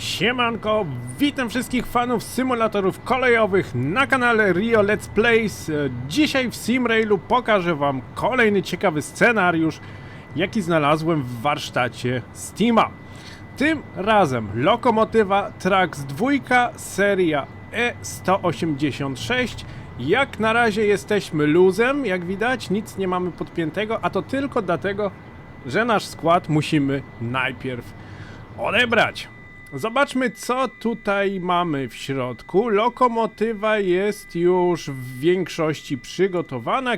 Siemanko, witam wszystkich fanów symulatorów kolejowych na kanale Rio Let's Plays. Dzisiaj w SimRailu pokażę wam kolejny ciekawy scenariusz, jaki znalazłem w warsztacie Steama. Tym razem lokomotywa Trax 2, seria E186. Jak na razie jesteśmy luzem, jak widać, nic nie mamy podpiętego, a to tylko dlatego, że nasz skład musimy najpierw odebrać. Zobaczmy, co tutaj mamy w środku. Lokomotywa jest już w większości przygotowana.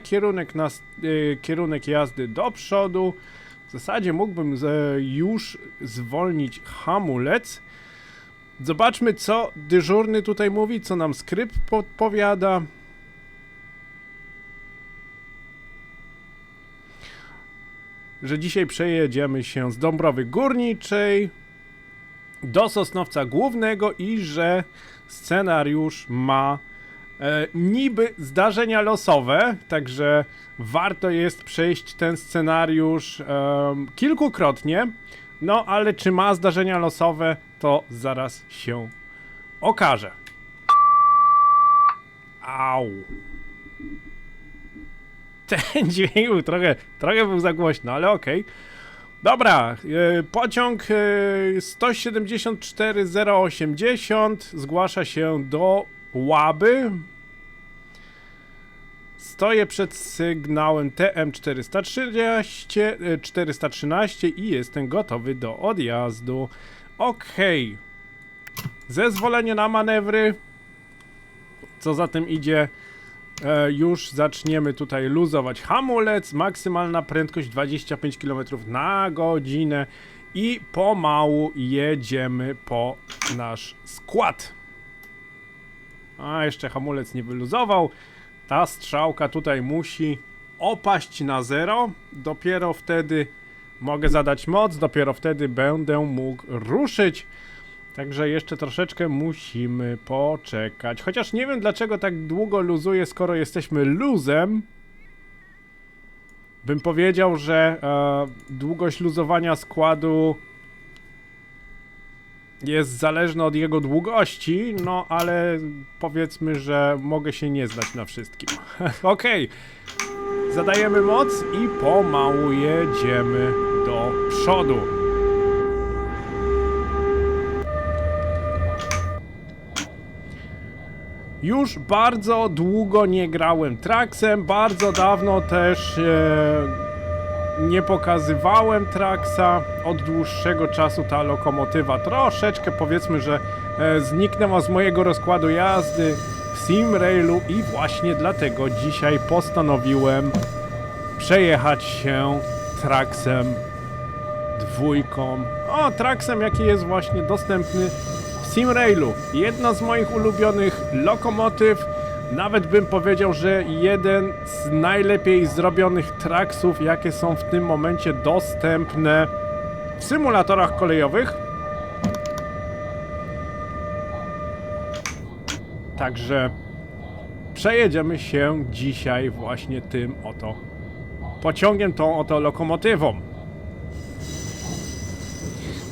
Kierunek jazdy do przodu. W zasadzie mógłbym już zwolnić hamulec. Zobaczmy, co dyżurny tutaj mówi, co nam skrypt podpowiada. Że dzisiaj przejedziemy się z Dąbrowy Górniczej do Sosnowca Głównego i że scenariusz ma niby zdarzenia losowe, także warto jest przejść ten scenariusz kilkukrotnie, no ale czy ma zdarzenia losowe, to zaraz się okaże. Au. Ten dźwięk był trochę był za głośno, ale okej. Dobra, pociąg 174080 zgłasza się do Łaby. Stoję przed sygnałem TM413 i jestem gotowy do odjazdu. Okej. Zezwolenie na manewry. Co za tym idzie? Już zaczniemy tutaj luzować hamulec, maksymalna prędkość 25 km na godzinę i pomału jedziemy po nasz skład. A jeszcze hamulec nie wyluzował, ta strzałka tutaj musi opaść na 0, dopiero wtedy mogę zadać moc, dopiero wtedy będę mógł ruszyć. Także jeszcze troszeczkę musimy poczekać. Chociaż nie wiem, dlaczego tak długo luzuje, skoro jesteśmy luzem. Bym powiedział, że długość luzowania składu jest zależna od jego długości, no ale powiedzmy, że mogę się nie znać na wszystkim. Okej. Zadajemy moc i pomału jedziemy do przodu. Już bardzo długo nie grałem Traxem, bardzo dawno też nie pokazywałem Traxa. Od dłuższego czasu ta lokomotywa troszeczkę, powiedzmy, że zniknęła z mojego rozkładu jazdy w SimRailu i właśnie dlatego dzisiaj postanowiłem przejechać się Traxem 2. O, Traxem, jaki jest właśnie dostępny w SimRailu. Jedna z moich ulubionych lokomotyw, nawet bym powiedział, że jeden z najlepiej zrobionych Traxów, jakie są w tym momencie dostępne w symulatorach kolejowych. Także przejedziemy się dzisiaj właśnie tym oto pociągiem, tą oto lokomotywą.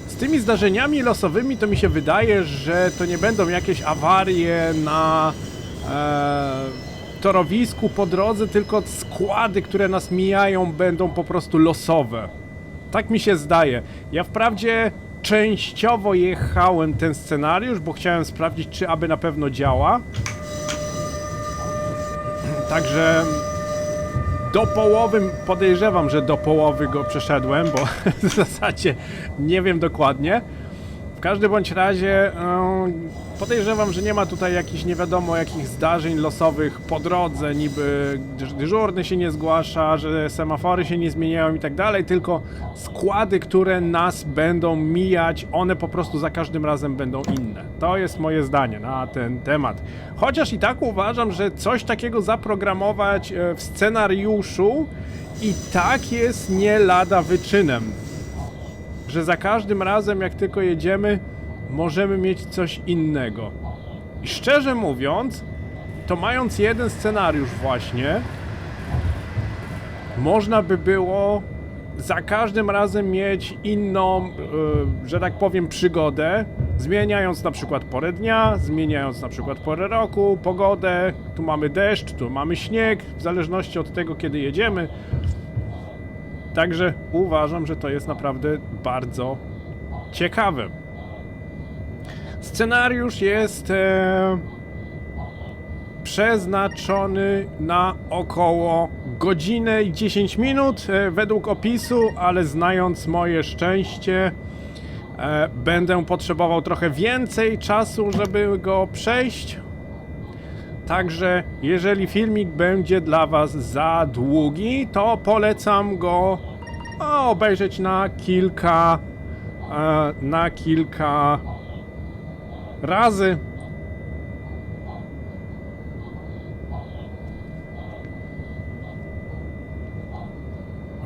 Z tymi zdarzeniami losowymi to mi się wydaje, że to nie będą jakieś awarie na torowisku po drodze, tylko składy, które nas mijają, będą po prostu losowe. Tak mi się zdaje. Ja wprawdzie częściowo jechałem ten scenariusz, bo chciałem sprawdzić, czy aby na pewno działa. Także do połowy, podejrzewam, że do połowy go przeszedłem, bo w zasadzie nie wiem dokładnie. W każdym bądź razie podejrzewam, że nie ma tutaj jakichś nie wiadomo jakich zdarzeń losowych po drodze, niby dyżurny się nie zgłasza, że semafory się nie zmieniają i tak dalej, tylko składy, które nas będą mijać, one po prostu za każdym razem będą inne. To jest moje zdanie na ten temat. Chociaż i tak uważam, że coś takiego zaprogramować w scenariuszu i tak jest nie lada wyczynem. Że za każdym razem, jak tylko jedziemy, możemy mieć coś innego. I szczerze mówiąc, to mając jeden scenariusz właśnie, można by było za każdym razem mieć inną, że tak powiem, przygodę, Zmieniając na przykład porę dnia, zmieniając na przykład porę roku, pogodę, tu mamy deszcz, tu mamy śnieg, w zależności od tego, kiedy jedziemy. Także uważam, że to jest naprawdę bardzo ciekawe. Scenariusz jest przeznaczony na około godzinę i 10 minut według opisu, ale znając moje szczęście, będę potrzebował trochę więcej czasu, żeby go przejść. Także jeżeli filmik będzie dla Was za długi, to polecam go obejrzeć na kilka razy.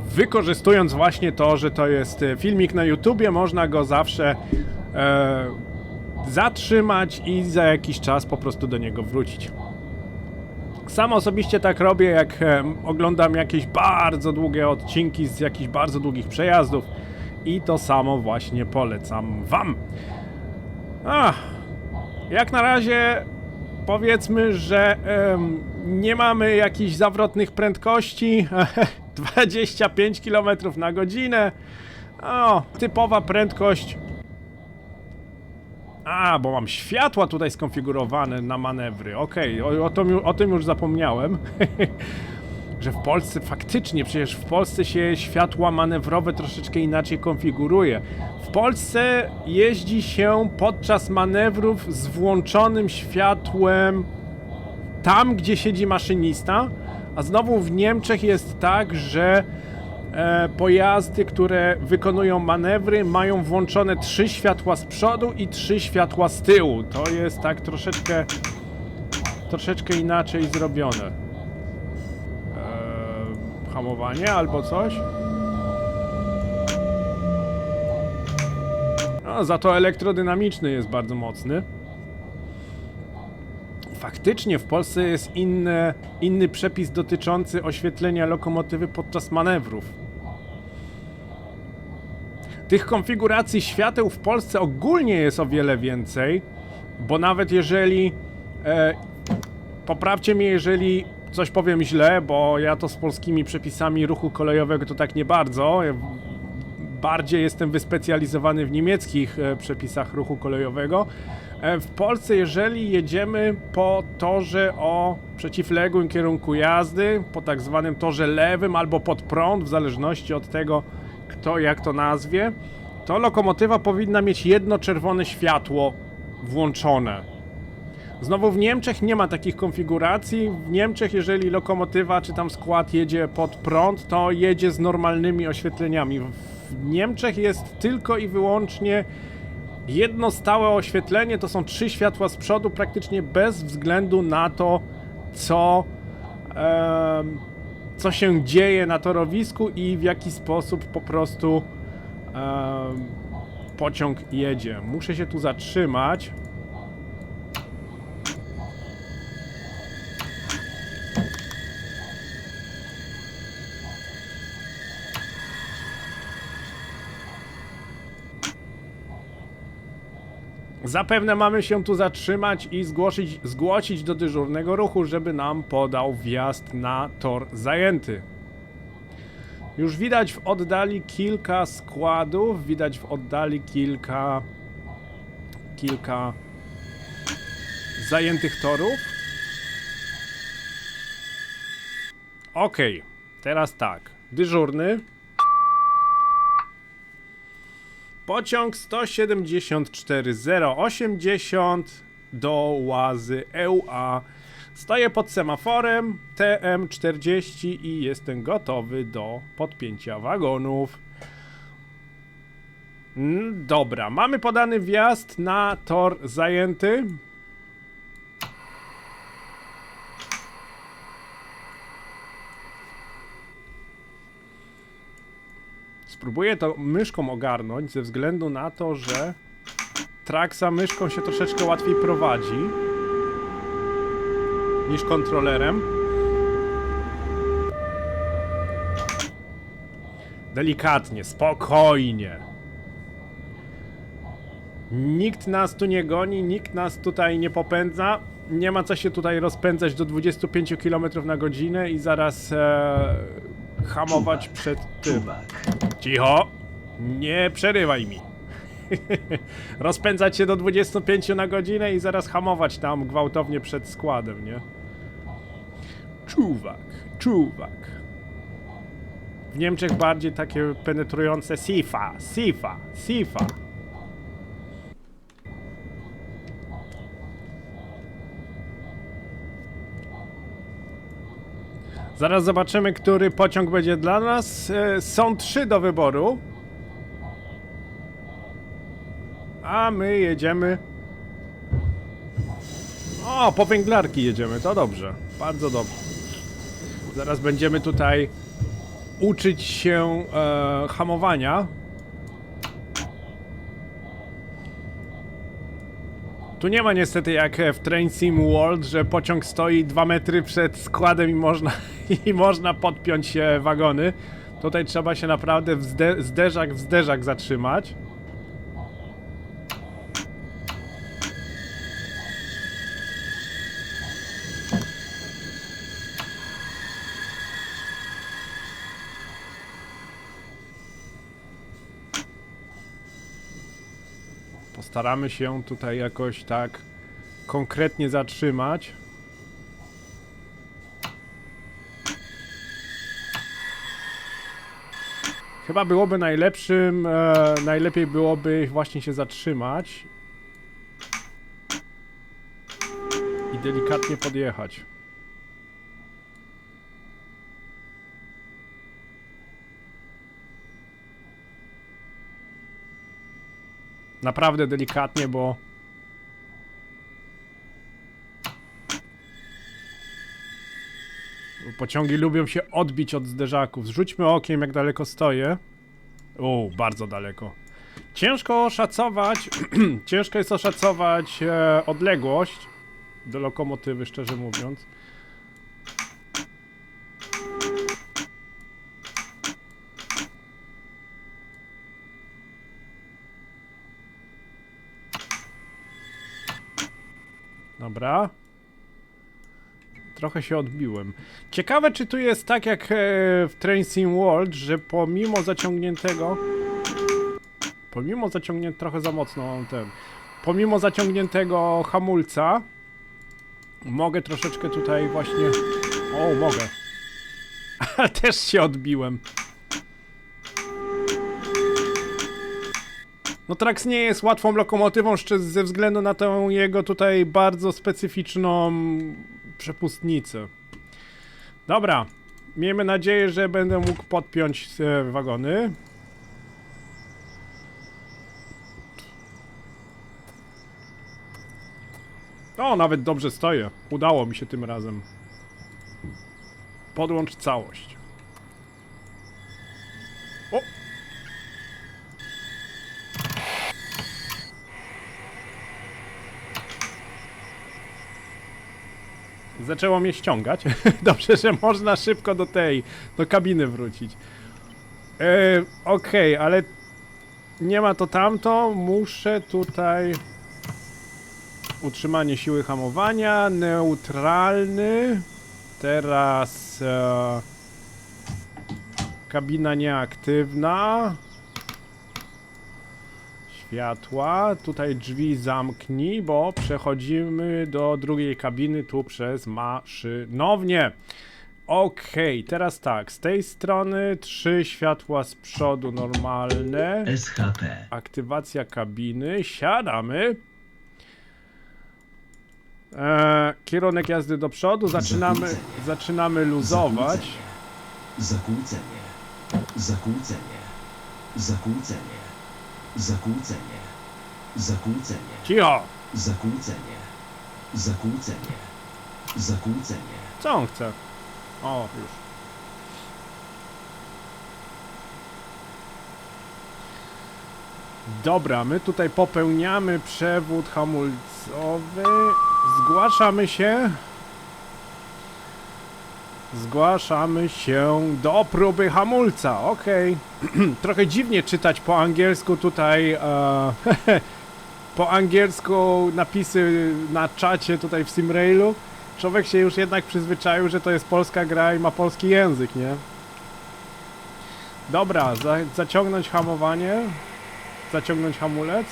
Wykorzystując właśnie to, że to jest filmik na YouTubie, można go zawsze zatrzymać i za jakiś czas po prostu do niego wrócić. Sam osobiście tak robię, jak oglądam jakieś bardzo długie odcinki z jakichś bardzo długich przejazdów i to samo właśnie polecam Wam. Jak na razie powiedzmy, że nie mamy jakichś zawrotnych prędkości. 25 km na godzinę. Typowa prędkość. Bo mam światła tutaj skonfigurowane na manewry. Okej, o tym już zapomniałem. Że w Polsce faktycznie, przecież w Polsce się światła manewrowe troszeczkę inaczej konfiguruje. W Polsce jeździ się podczas manewrów z włączonym światłem tam, gdzie siedzi maszynista, a znowu w Niemczech jest tak, że pojazdy, które wykonują manewry, mają włączone 3 światła z przodu i 3 światła z tyłu. To jest tak troszeczkę inaczej zrobione. Hamowanie albo coś. Za to elektrodynamiczny jest bardzo mocny. Faktycznie w Polsce jest inny przepis dotyczący oświetlenia lokomotywy podczas manewrów. Tych konfiguracji świateł w Polsce ogólnie jest o wiele więcej, bo nawet jeżeli... poprawcie mnie, jeżeli coś powiem źle, bo ja to z polskimi przepisami ruchu kolejowego to tak nie bardzo. Ja bardziej jestem wyspecjalizowany w niemieckich przepisach ruchu kolejowego. W Polsce, jeżeli jedziemy po torze o przeciwległym kierunku jazdy, po tak zwanym torze lewym albo pod prąd, w zależności od tego, kto jak to nazwie, to lokomotywa powinna mieć jedno czerwone światło włączone. Znowu w Niemczech nie ma takich konfiguracji. W Niemczech, jeżeli lokomotywa czy tam skład jedzie pod prąd, to jedzie z normalnymi oświetleniami. W Niemczech jest tylko i wyłącznie jedno stałe oświetlenie, to są 3 światła z przodu, praktycznie bez względu na to, co się dzieje na torowisku i w jaki sposób po prostu pociąg jedzie. Muszę się tu zatrzymać. Zapewne mamy się tu zatrzymać i zgłosić do dyżurnego ruchu, żeby nam podał wjazd na tor zajęty. Już widać w oddali kilka składów, widać w oddali kilka zajętych torów. Okej, teraz tak, dyżurny. Pociąg 174-080 do Łazy EUA. Stoję pod semaforem TM40 i jestem gotowy do podpięcia wagonów. Dobra, mamy podany wjazd na tor zajęty. Spróbuję to myszką ogarnąć ze względu na to, że Traxa myszką się troszeczkę łatwiej prowadzi niż kontrolerem. Delikatnie, spokojnie. Nikt nas tu nie goni, nikt nas tutaj nie popędza. Nie ma co się tutaj rozpędzać do 25 km na godzinę i zaraz hamować przed tym. Cicho! Nie przerywaj mi. Rozpędzać się do 25 na godzinę i zaraz hamować tam gwałtownie przed składem, nie? Czuwak, czuwak. W Niemczech bardziej takie penetrujące sifa, sifa, sifa. Zaraz zobaczymy, który pociąg będzie dla nas. Są 3 do wyboru. A my jedziemy... O, po węglarki jedziemy, to dobrze. Bardzo dobrze. Zaraz będziemy tutaj uczyć się hamowania. Tu nie ma niestety jak w Train Sim World, że pociąg stoi 2 metry przed składem i można podpiąć się wagony. Tutaj trzeba się naprawdę zderzak w zderzak zatrzymać. Postaramy się tutaj jakoś tak konkretnie zatrzymać. Chyba byłoby najlepiej byłoby właśnie się zatrzymać i delikatnie podjechać. Naprawdę delikatnie, bo pociągi lubią się odbić od zderzaków. Zrzućmy okiem, jak daleko stoję. O, bardzo daleko. Ciężko oszacować, ciężko jest oszacować odległość do lokomotywy, szczerze mówiąc. Dobra. Trochę się odbiłem. Ciekawe, czy tu jest tak jak w Train Sim World, że pomimo zaciągniętego... trochę za mocno mam ten... Pomimo zaciągniętego hamulca mogę troszeczkę tutaj właśnie... O, mogę. Ale też się odbiłem. No Trax nie jest łatwą lokomotywą ze względu na tą jego tutaj bardzo specyficzną przepustnicę. Dobra, miejmy nadzieję, że będę mógł podpiąć wagony. O, nawet dobrze stoję. Udało mi się tym razem. Podłącz całość. O! Zaczęło mnie ściągać. Dobrze, że można szybko do kabiny wrócić. Okej, ale nie ma to tamto. Muszę tutaj... Utrzymanie siły hamowania, neutralny. Teraz kabina nieaktywna. Światła. Tutaj drzwi zamknij, bo przechodzimy do drugiej kabiny tu przez maszynownię. Okej, teraz tak, z tej strony 3 światła z przodu normalne. SHP. Aktywacja kabiny, siadamy. Kierunek jazdy do przodu, zaczynamy luzować. Zakłócenie. Zakłócenie. Zakłócenie. Zakłócenie. Zakłócenie. Cicho! Zakłócenie. Zakłócenie. Zakłócenie. Co on chce? O, już. Dobra, my tutaj popełniamy przewód hamulcowy. Zgłaszamy się. Zgłaszamy się do próby hamulca, okej. Trochę dziwnie czytać po angielsku tutaj po angielsku napisy na czacie tutaj w Simrailu, człowiek się już jednak przyzwyczaił, że to jest polska gra i ma polski język, nie? Dobra, zaciągnąć hamowanie, zaciągnąć hamulec.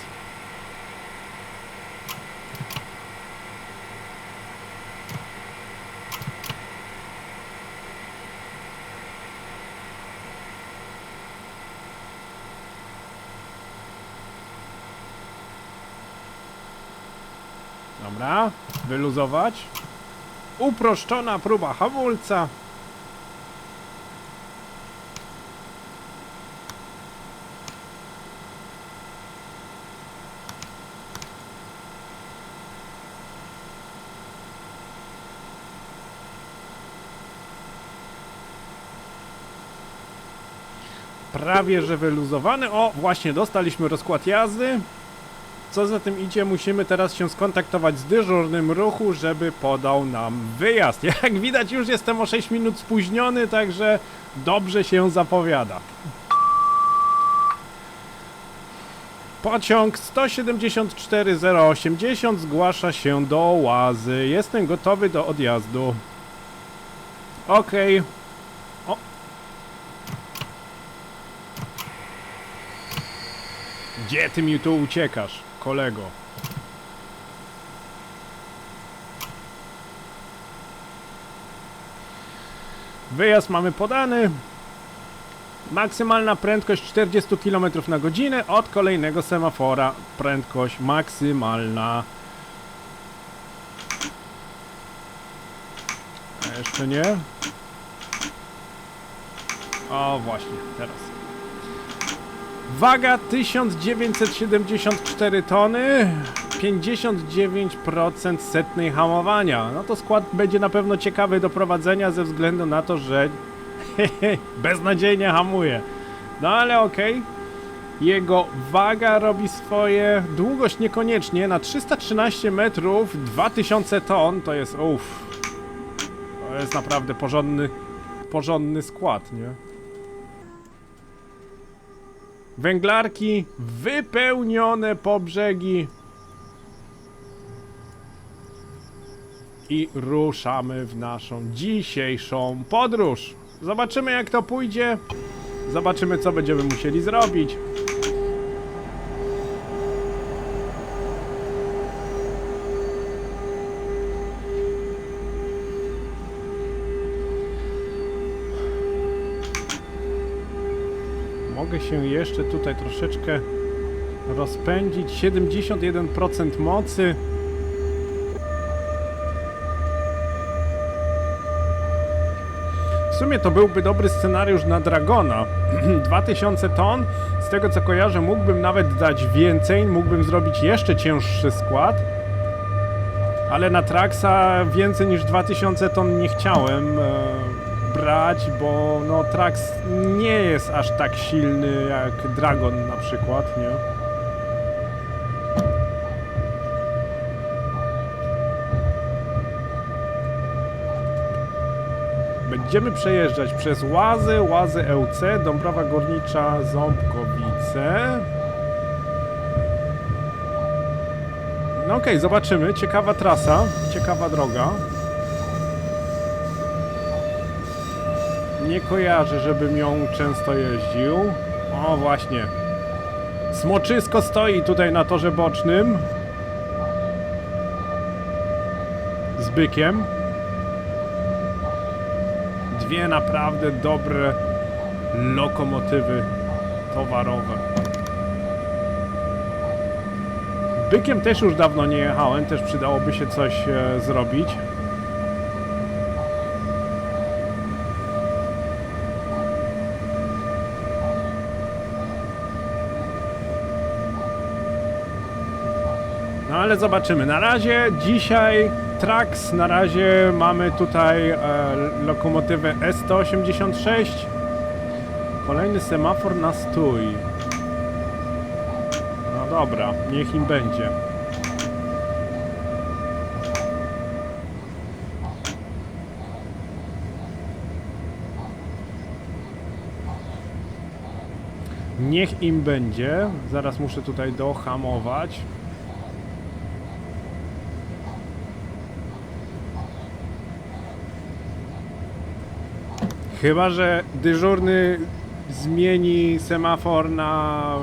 Dobra, wyluzować. Uproszczona próba hamulca. Prawie że wyluzowany. O, właśnie dostaliśmy rozkład jazdy. Co za tym idzie, musimy teraz się skontaktować z dyżurnym ruchu, żeby podał nam wyjazd. Jak widać, już jestem o 6 minut spóźniony, także dobrze się zapowiada. Pociąg 174-080 zgłasza się do Łazy. Jestem gotowy do odjazdu. Okej. O. Gdzie ty mi tu uciekasz, kolego? Wyjazd mamy podany. Maksymalna prędkość 40 km na godzinę. Od kolejnego semafora prędkość maksymalna. A jeszcze nie. O, właśnie, teraz. Waga 1974 tony, 59% setnej hamowania. No to skład będzie na pewno ciekawy do prowadzenia ze względu na to, że beznadziejnie hamuje. No ale okej. Jego waga robi swoje, długość niekoniecznie, na 313 metrów, 2000 ton, to jest to jest naprawdę porządny skład, nie? Węglarki wypełnione po brzegi. I ruszamy w naszą dzisiejszą podróż. Zobaczymy, jak to pójdzie. Zobaczymy, co będziemy musieli zrobić. Mogę się jeszcze tutaj troszeczkę rozpędzić. 71% mocy. W sumie to byłby dobry scenariusz na Dragona. 2000 ton. Z tego co kojarzę, mógłbym nawet dać więcej. Mógłbym zrobić jeszcze cięższy skład. Ale na Traxa więcej niż 2000 ton nie chciałem brać, bo no Trax nie jest aż tak silny jak Dragon na przykład, nie? Będziemy przejeżdżać przez Łazy EUC, Dąbrowa Górnicza, Ząbkowice. No okej, zobaczymy. Ciekawa trasa, ciekawa droga. Nie kojarzę, żebym ją często jeździł. O, właśnie. Smoczysko stoi tutaj na torze bocznym. Z bykiem. Dwie naprawdę dobre lokomotywy towarowe. Bykiem też już dawno nie jechałem, też przydałoby się coś zrobić. No ale zobaczymy. Na razie dzisiaj Trax, na razie mamy tutaj lokomotywę S186. Kolejny semafor na stój. No dobra, niech im będzie. Niech im będzie. Zaraz muszę tutaj dohamować. Chyba że dyżurny zmieni semafor na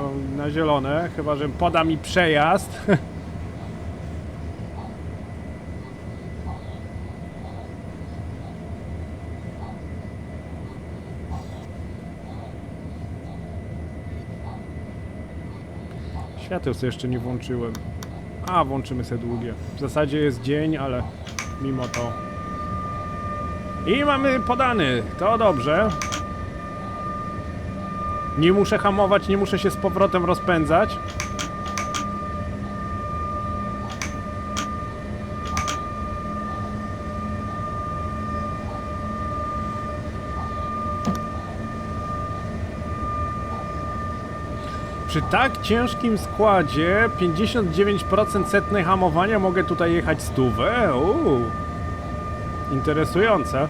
zielone, chyba że poda mi przejazd. Świateł sobie jeszcze nie włączyłem. A, włączymy sobie długie. W zasadzie jest dzień, ale mimo to. I mamy podany. To dobrze. Nie muszę hamować, nie muszę się z powrotem rozpędzać. Przy tak ciężkim składzie 59% setnej hamowania mogę tutaj jechać 100. Interesujące.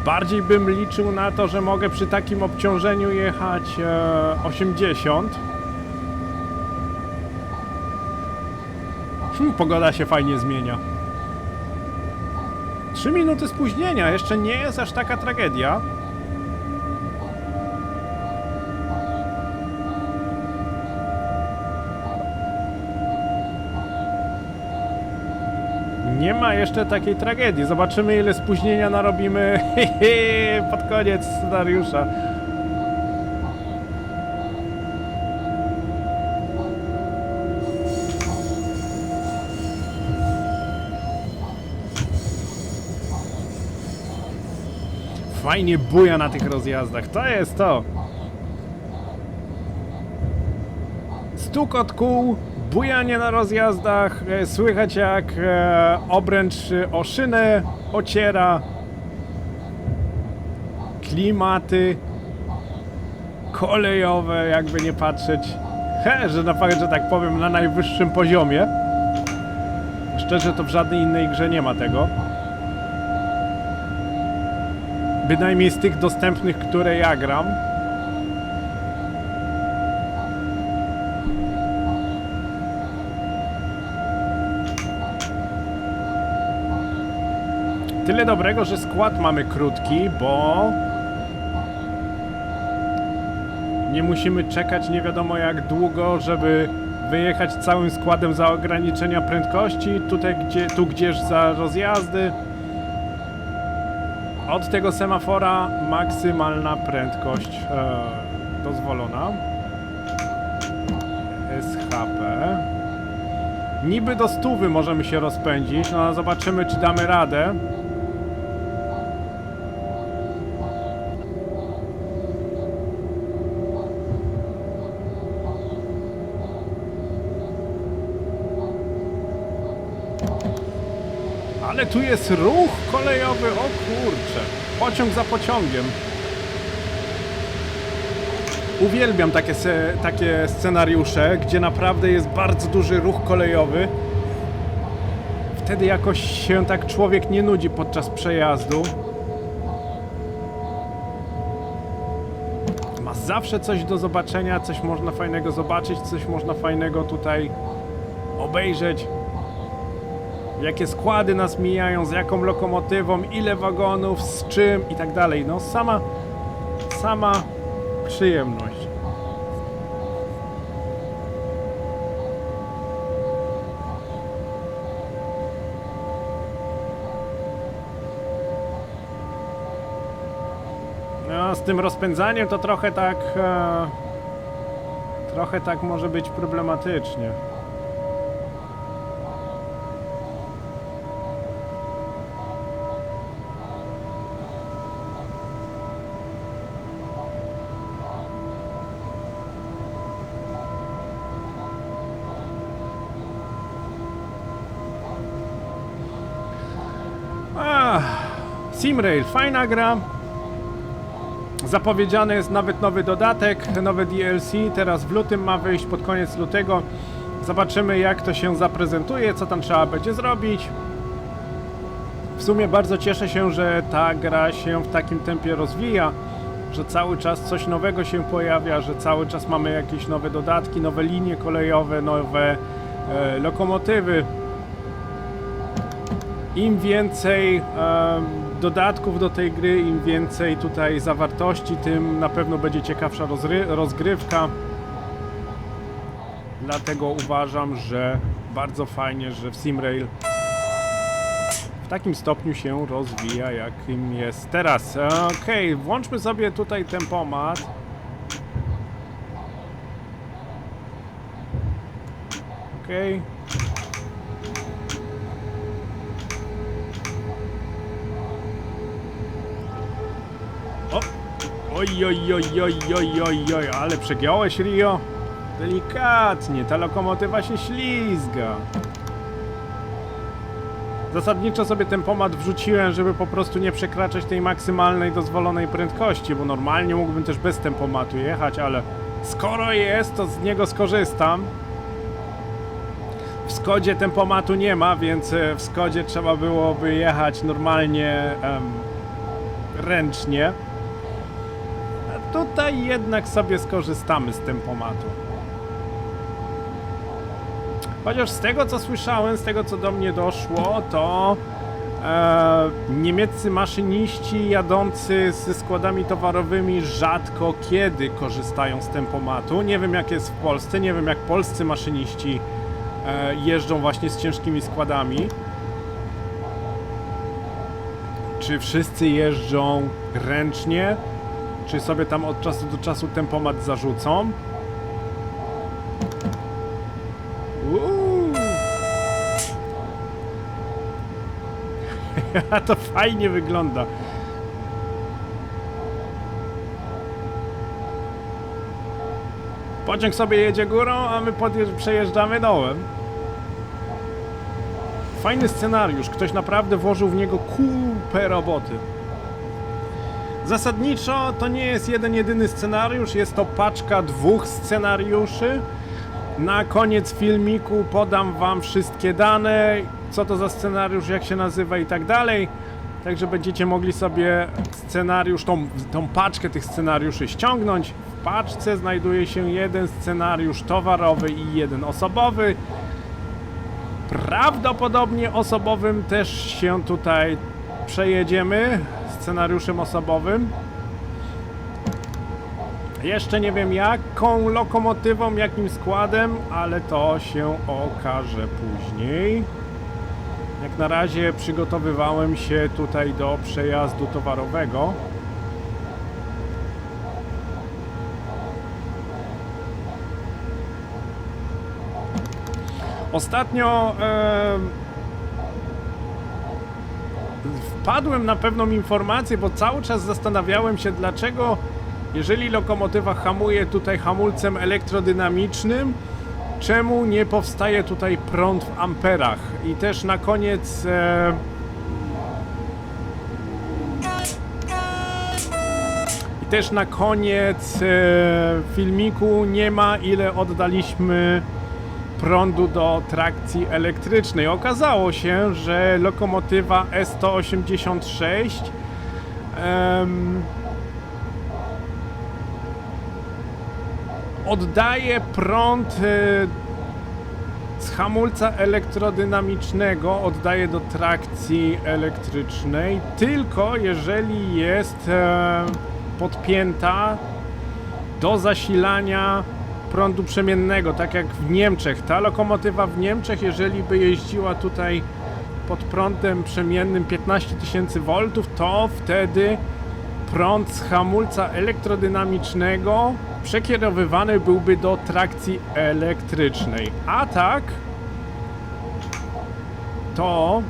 Bardziej bym liczył na to, że mogę przy takim obciążeniu jechać 80. Pogoda się fajnie zmienia. 3 minuty spóźnienia, jeszcze nie jest aż taka tragedia. Nie ma jeszcze takiej tragedii. Zobaczymy, ile spóźnienia narobimy pod koniec scenariusza. Fajnie buja na tych rozjazdach. To jest to. Stukot kół, bujanie na rozjazdach, słychać jak obręcz o szynę ociera, klimaty kolejowe, jakby nie patrzeć, że na fakt, że tak powiem, na najwyższym poziomie. Szczerze, to w żadnej innej grze nie ma tego. Bynajmniej z tych dostępnych, które ja gram. Tyle dobrego, że skład mamy krótki, bo nie musimy czekać nie wiadomo jak długo, żeby wyjechać całym składem za ograniczenia prędkości, tu gdzieś za rozjazdy. Od tego semafora maksymalna prędkość dozwolona. SHP. Niby do 100 możemy się rozpędzić, no zobaczymy, czy damy radę. Ale tu jest ruch kolejowy, o kurczę. Pociąg za pociągiem. Uwielbiam takie scenariusze, gdzie naprawdę jest bardzo duży ruch kolejowy. Wtedy jakoś się tak człowiek nie nudzi podczas przejazdu. Ma zawsze coś do zobaczenia, coś można fajnego zobaczyć, coś można fajnego tutaj obejrzeć. Jakie składy nas mijają, z jaką lokomotywą, ile wagonów, z czym i tak dalej. No sama przyjemność. No, z tym rozpędzaniem to trochę tak może być problematycznie. Simrail, fajna gra. Zapowiedziany jest nawet nowy dodatek, nowe DLC. Teraz w lutym ma wyjść, pod koniec lutego. Zobaczymy, jak to się zaprezentuje, co tam trzeba będzie zrobić. W sumie bardzo cieszę się, że ta gra się w takim tempie rozwija, że cały czas coś nowego się pojawia, że cały czas mamy jakieś nowe dodatki, nowe linie kolejowe, nowe lokomotywy. Im więcej dodatków do tej gry, im więcej tutaj zawartości, tym na pewno będzie ciekawsza rozgrywka. Dlatego uważam, że bardzo fajnie, że w Simrail w takim stopniu się rozwija, jakim jest teraz. Okej, włączmy sobie tutaj tempomat. Okej. O! Oj, oj, oj, oj, oj, oj, oj, ale przegiąłeś, Rio. Delikatnie, ta lokomotywa się ślizga. Zasadniczo sobie tempomat wrzuciłem, żeby po prostu nie przekraczać tej maksymalnej dozwolonej prędkości, bo normalnie mógłbym też bez tempomatu jechać, ale skoro jest, to z niego skorzystam. W Skodzie tempomatu nie ma, więc w Skodzie trzeba byłoby jechać normalnie ręcznie. A tutaj jednak sobie skorzystamy z tempomatu. Chociaż z tego co słyszałem, z tego co do mnie doszło, to niemieccy maszyniści jadący ze składami towarowymi rzadko kiedy korzystają z tempomatu. Nie wiem jak jest w Polsce, nie wiem jak polscy maszyniści jeżdżą właśnie z ciężkimi składami. Czy wszyscy jeżdżą ręcznie, czy sobie tam od czasu do czasu tempomat zarzucą. To fajnie wygląda. Pociąg sobie jedzie górą, a my przejeżdżamy dołem. Fajny scenariusz. Ktoś naprawdę włożył w niego kupę roboty. Zasadniczo to nie jest jeden jedyny scenariusz, jest to paczka 2 scenariuszy. Na koniec filmiku podam wam wszystkie dane, co to za scenariusz, jak się nazywa i tak dalej. Także będziecie mogli sobie scenariusz, tą paczkę tych scenariuszy ściągnąć. W paczce znajduje się jeden scenariusz towarowy i jeden osobowy. Prawdopodobnie osobowym też się tutaj przejedziemy, scenariuszem osobowym. Jeszcze nie wiem jaką lokomotywą, jakim składem, ale to się okaże później. Jak na razie przygotowywałem się tutaj do przejazdu towarowego. Ostatnio wpadłem na pewną informację, bo cały czas zastanawiałem się, dlaczego jeżeli lokomotywa hamuje tutaj hamulcem elektrodynamicznym, czemu nie powstaje tutaj prąd w amperach? I też na koniec filmiku nie ma, ile oddaliśmy prądu do trakcji elektrycznej. Okazało się, że lokomotywa E186 oddaje prąd z hamulca elektrodynamicznego, oddaje do trakcji elektrycznej tylko jeżeli jest podpięta do zasilania prądu przemiennego, tak jak w Niemczech. Ta lokomotywa w Niemczech, jeżeli by jeździła tutaj pod prądem przemiennym 15 000 V, to wtedy prąd z hamulca elektrodynamicznego przekierowywany byłby do trakcji elektrycznej. A tak to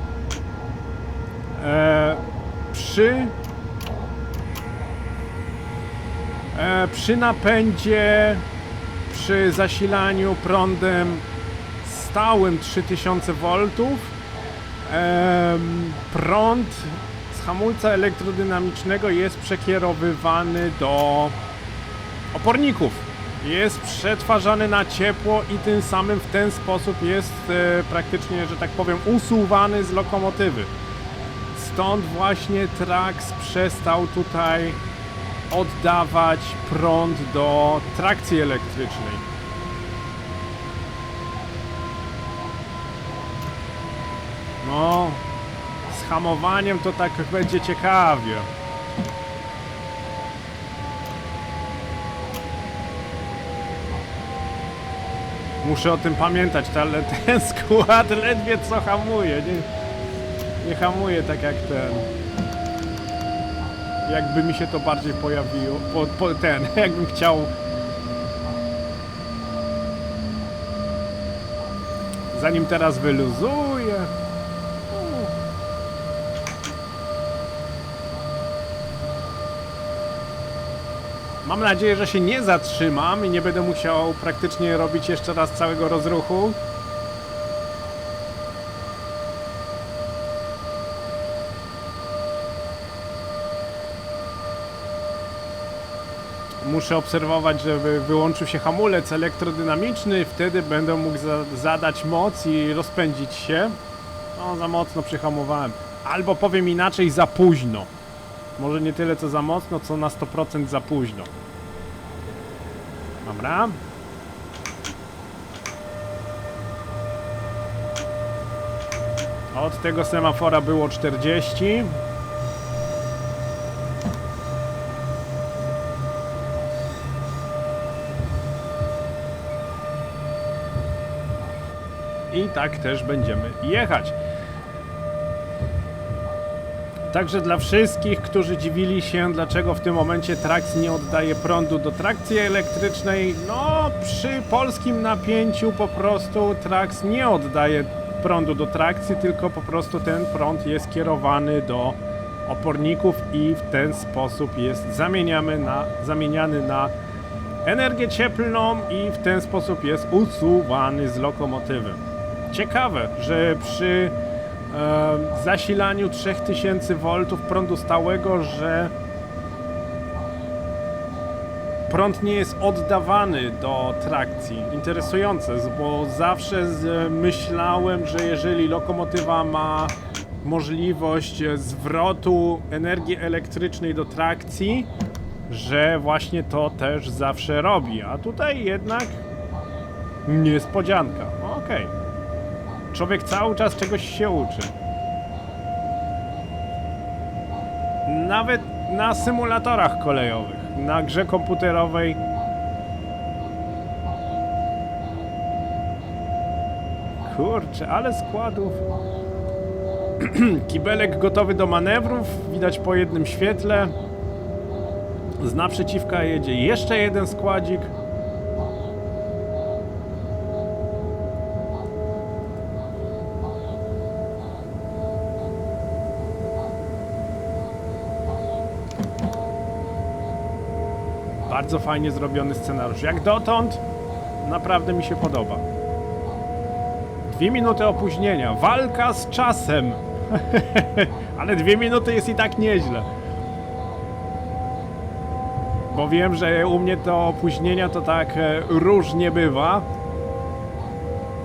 przy napędzie, przy zasilaniu prądem stałym 3000 V prąd z hamulca elektrodynamicznego jest przekierowywany do oporników. Jest przetwarzany na ciepło i tym samym w ten sposób jest praktycznie, że tak powiem, usuwany z lokomotywy. Stąd właśnie Trax przestał tutaj oddawać prąd do trakcji elektrycznej. No, z hamowaniem to tak będzie ciekawie. Muszę o tym pamiętać, ale ten skład ledwie co hamuje. Nie hamuje tak jak ten. Jakby mi się to bardziej pojawiło. Jakbym chciał. Zanim teraz wyluzuję. Mam nadzieję, że się nie zatrzymam i nie będę musiał praktycznie robić jeszcze raz całego rozruchu. Muszę obserwować, żeby wyłączył się hamulec elektrodynamiczny, wtedy będę mógł zadać moc i rozpędzić się. No, za mocno przyhamowałem. Albo powiem inaczej, za późno. Może nie tyle co za mocno, co na 100% za późno. Dobra. Od tego semafora było 40. I tak też będziemy jechać. Także dla wszystkich, którzy dziwili się, dlaczego w tym momencie Trax nie oddaje prądu do trakcji elektrycznej, no przy polskim napięciu po prostu Trax nie oddaje prądu do trakcji, tylko po prostu ten prąd jest kierowany do oporników i w ten sposób jest zamieniany na energię cieplną i w ten sposób jest usuwany z lokomotywy. Ciekawe, że przy zasilaniu 3000 V prądu stałego, że prąd nie jest oddawany do trakcji. Interesujące, bo zawsze myślałem, że jeżeli lokomotywa ma możliwość zwrotu energii elektrycznej do trakcji, że właśnie to też zawsze robi, a tutaj jednak niespodzianka. Okej. Człowiek cały czas czegoś się uczy. Nawet na symulatorach kolejowych, na grze komputerowej. Kurczę, ale składów. Kibelek gotowy do manewrów, widać po jednym świetle. Z naprzeciwka jedzie jeszcze jeden składzik. Bardzo fajnie zrobiony scenariusz. Jak dotąd naprawdę mi się podoba. 2 minuty opóźnienia. Walka z czasem. Ale 2 minuty jest i tak nieźle. Bo wiem, że u mnie to opóźnienia to tak różnie bywa.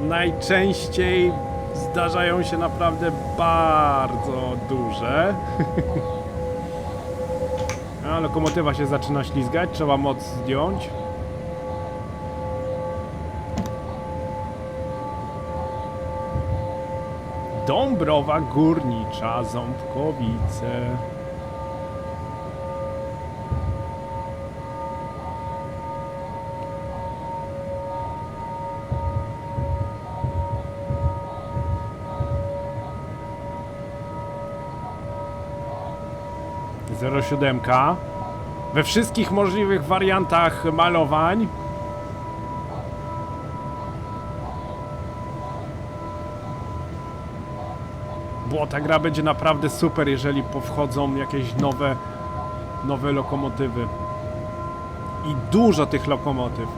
Najczęściej zdarzają się naprawdę bardzo duże. A lokomotywa się zaczyna ślizgać, trzeba moc zdjąć. Dąbrowa Górnicza, Ząbkowice. Siódemka. We wszystkich możliwych wariantach malowań. Bo ta gra będzie naprawdę super, jeżeli powchodzą jakieś nowe lokomotywy. I dużo tych lokomotyw.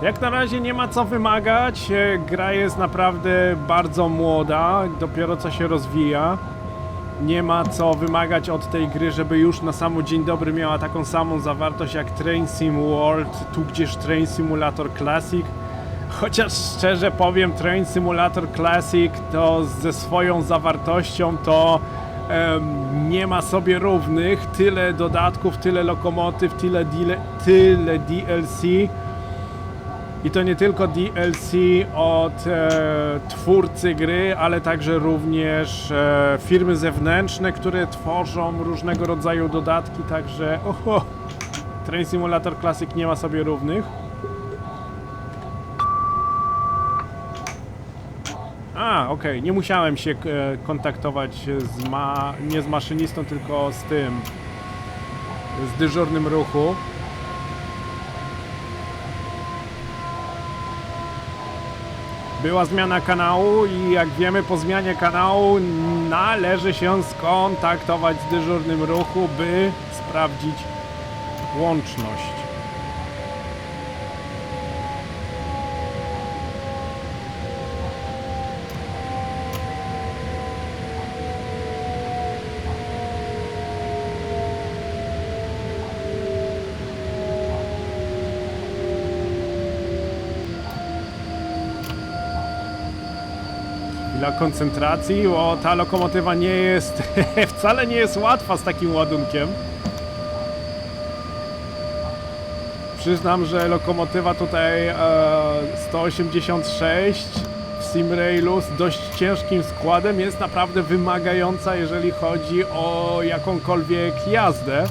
Jak na razie nie ma co wymagać. Gra jest naprawdę bardzo młoda, dopiero co się rozwija. Nie ma co wymagać od tej gry, żeby już na sam dzień dobry miała taką samą zawartość jak Train Sim World, tudzież Train Simulator Classic. Chociaż szczerze powiem, Train Simulator Classic to ze swoją zawartością to nie ma sobie równych. Tyle dodatków, tyle lokomotyw, tyle DLC. I to nie tylko DLC od twórcy gry, ale także również firmy zewnętrzne, które tworzą różnego rodzaju dodatki, także oho, Train Simulator Classic nie ma sobie równych. Okej, nie musiałem się kontaktować nie z maszynistą, tylko z tym, z dyżurnym ruchu. Była zmiana kanału i jak wiemy, po zmianie kanału należy się skontaktować z dyżurnym ruchu, by sprawdzić łączność. Chwila koncentracji, bo ta lokomotywa nie jest, wcale nie jest łatwa z takim ładunkiem. Przyznam, że lokomotywa tutaj 186 w Simrailu z dość ciężkim składem jest naprawdę wymagająca, jeżeli chodzi o jakąkolwiek jazdę.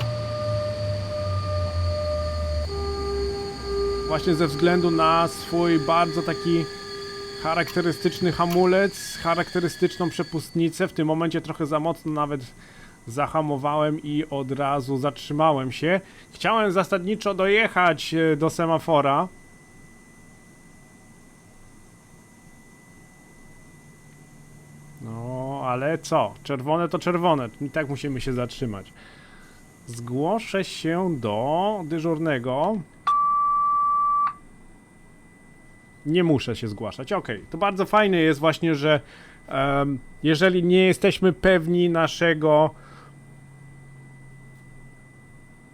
Właśnie ze względu na swój bardzo taki charakterystyczny hamulec, charakterystyczną przepustnicę. W tym momencie trochę za mocno nawet zahamowałem i od razu zatrzymałem się. Chciałem zasadniczo dojechać do semafora. No, ale co? Czerwone to czerwone. I tak musimy się zatrzymać. Zgłoszę się do dyżurnego. Nie muszę się zgłaszać. Okej, to bardzo fajne jest właśnie, że jeżeli nie jesteśmy pewni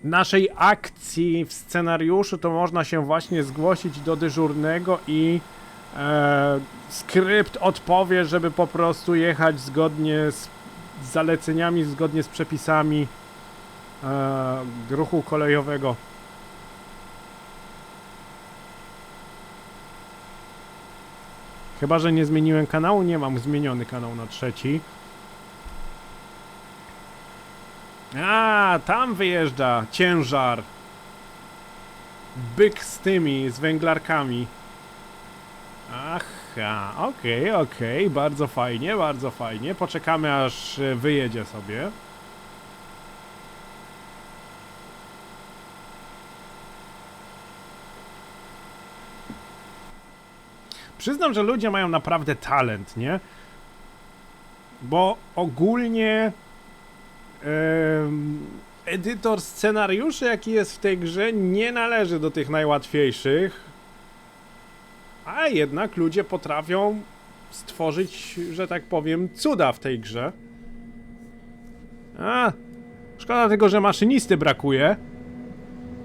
naszej akcji w scenariuszu, to można się właśnie zgłosić do dyżurnego i skrypt odpowie, żeby po prostu jechać zgodnie z zaleceniami, zgodnie z przepisami ruchu kolejowego. Chyba że nie zmieniłem kanału, nie mam zmieniony kanał na trzeci. Tam wyjeżdża ciężar. Byk z tymi, z węglarkami. Aha, okej, bardzo fajnie, bardzo fajnie. Poczekamy aż wyjedzie sobie. Przyznam, że ludzie mają naprawdę talent, nie? Bo ogólnie edytor scenariuszy, jaki jest w tej grze, nie należy do tych najłatwiejszych. A jednak ludzie potrafią stworzyć, że tak powiem, cuda w tej grze. Szkoda tylko, że maszynisty brakuje.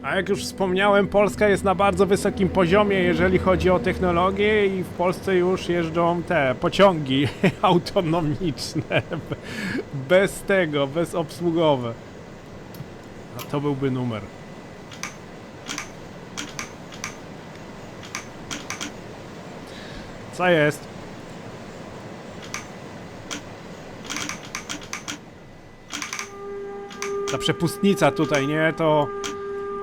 A jak już wspomniałem, Polska jest na bardzo wysokim poziomie, jeżeli chodzi o technologię i w Polsce już jeżdżą te pociągi autonomiczne. Bezobsługowe. A to byłby numer. Co jest? Ta przepustnica tutaj, nie? To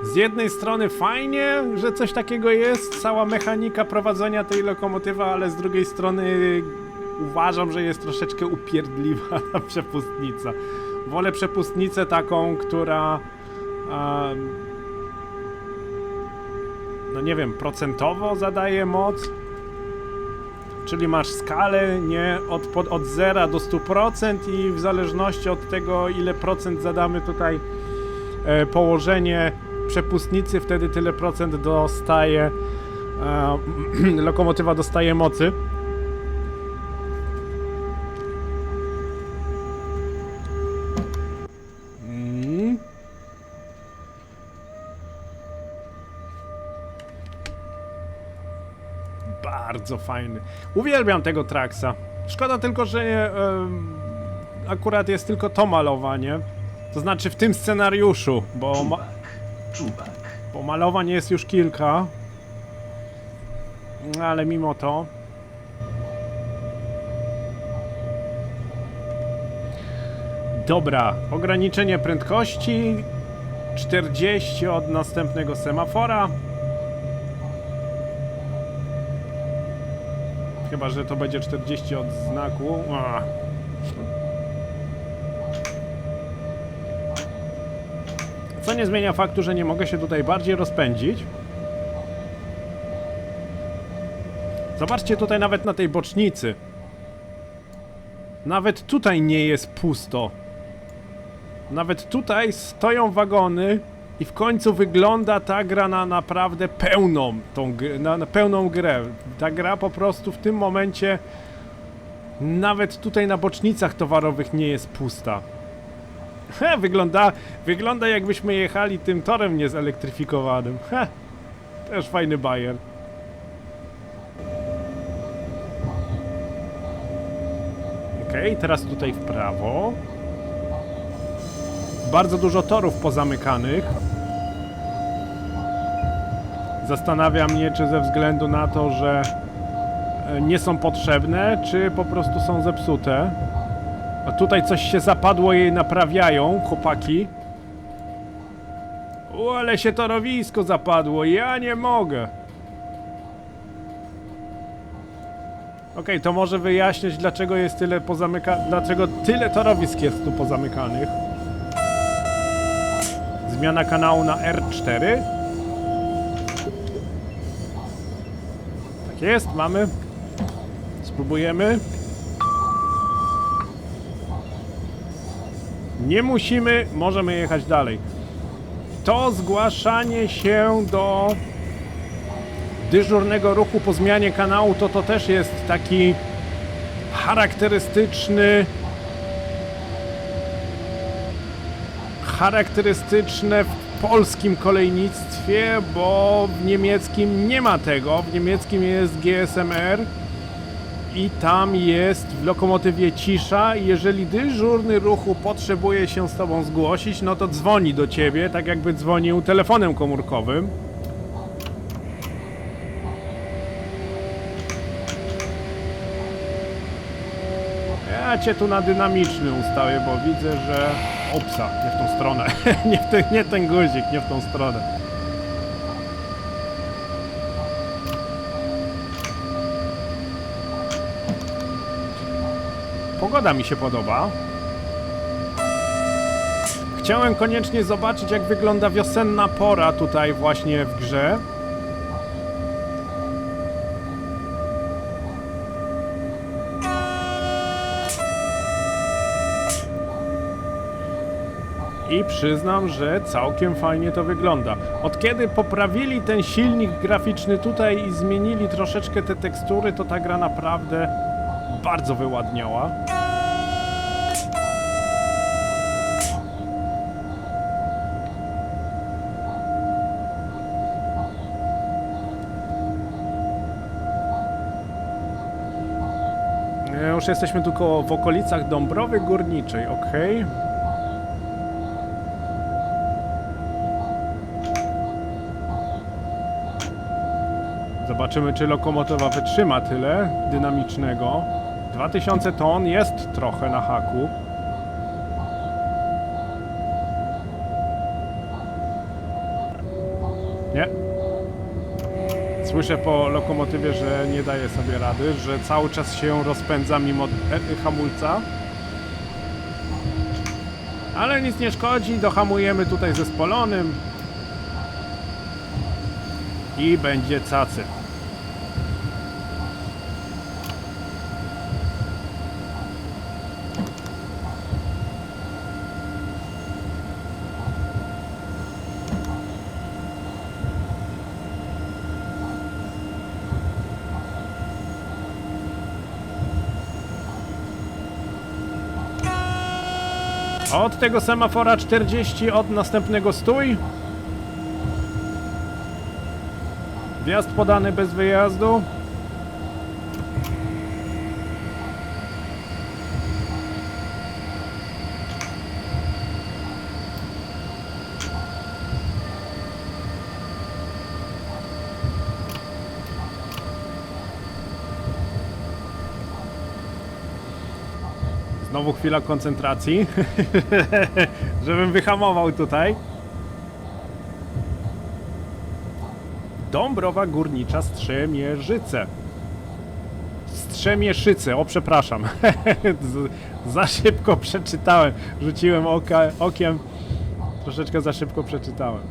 z jednej strony fajnie, że coś takiego jest, cała mechanika prowadzenia tej lokomotywy, ale z drugiej strony uważam, że jest troszeczkę upierdliwa ta przepustnica. Wolę przepustnicę taką, która no nie wiem, procentowo zadaje moc. Czyli masz skalę, nie, od 0 do 100% i w zależności od tego, ile procent zadamy tutaj położenie przepustnicy, wtedy tyle procent dostaje lokomotywa dostaje mocy. Bardzo fajny. Uwielbiam tego Traxa. Szkoda tylko, że akurat jest tylko to malowanie. To znaczy w tym scenariuszu, bo Czubak. malowań jest już kilka. Ale mimo to... Dobra, ograniczenie prędkości 40 od następnego semafora. Chyba że to będzie 40 od znaku. Co nie zmienia faktu, że nie mogę się tutaj bardziej rozpędzić. Zobaczcie tutaj nawet na tej bocznicy. Nawet tutaj nie jest pusto. Nawet tutaj stoją wagony i w końcu wygląda ta gra na naprawdę pełną na pełną grę. Ta gra po prostu w tym momencie nawet tutaj na bocznicach towarowych nie jest pusta. Wygląda jakbyśmy jechali tym torem niezelektryfikowanym. Też fajny bajer. Okej, teraz tutaj w prawo. Bardzo dużo torów pozamykanych. Zastanawia mnie, czy ze względu na to, że nie są potrzebne, czy po prostu są zepsute. A tutaj coś się zapadło i je naprawiają, chłopaki. Ale się torowisko zapadło, ja nie mogę. Okej, to może wyjaśnić, dlaczego jest tyle dlaczego tyle torowisk jest tu pozamykanych. Zmiana kanału na R4. Tak jest, mamy. Spróbujemy. Nie musimy, możemy jechać dalej. To zgłaszanie się do dyżurnego ruchu po zmianie kanału, to też jest taki charakterystyczne w polskim kolejnictwie, bo w niemieckim nie ma tego. W niemieckim jest GSM-R i tam jest w lokomotywie cisza i jeżeli dyżurny ruchu potrzebuje się z tobą zgłosić, no to dzwoni do ciebie, tak jakby dzwonił telefonem komórkowym. Ja cię tu na dynamiczny ustawię, bo widzę, że... Opsa, nie w tą stronę. nie ten guzik, nie w tą stronę. Pogoda mi się podoba. Chciałem koniecznie zobaczyć, jak wygląda wiosenna pora tutaj właśnie w grze. I przyznam, że całkiem fajnie to wygląda. Od kiedy poprawili ten silnik graficzny tutaj i zmienili troszeczkę te tekstury, to ta gra naprawdę bardzo wyładniała. Już jesteśmy tylko w okolicach Dąbrowy Górniczej, ok. Zobaczymy, czy lokomotywa wytrzyma tyle dynamicznego. 2000 ton jest trochę na haku. Nie. Słyszę po lokomotywie, że nie daje sobie rady, że cały czas się rozpędza mimo hamulca. Ale nic nie szkodzi, dohamujemy tutaj zespolonym. I będzie cacy. Od tego semafora 40, od następnego stój. Wjazd podany bez wyjazdu. Znowu chwila koncentracji, żebym wyhamował tutaj. Dąbrowa Górnicza Strzemierzyce. Strzemieszyce, o przepraszam. Za szybko przeczytałem. Rzuciłem okiem. Troszeczkę za szybko przeczytałem.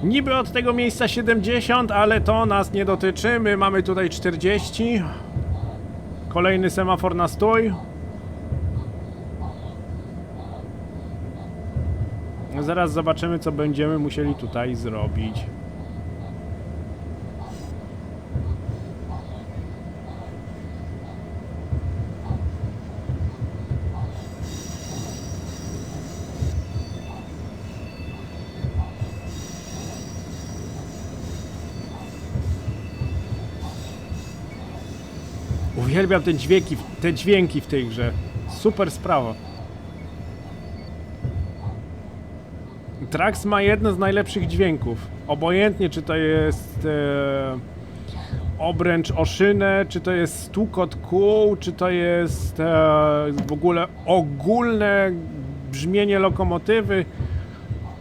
Niby od tego miejsca 70, ale to nas nie dotyczy. My mamy tutaj 40. Kolejny semafor na stój. Zaraz zobaczymy, co będziemy musieli tutaj zrobić. Uwielbiam te dźwięki w tej grze. Super sprawa. Trax ma jedno z najlepszych dźwięków. Obojętnie, czy to jest obręcz o szynę, czy to jest stukot kół, czy to jest w ogóle ogólne brzmienie lokomotywy.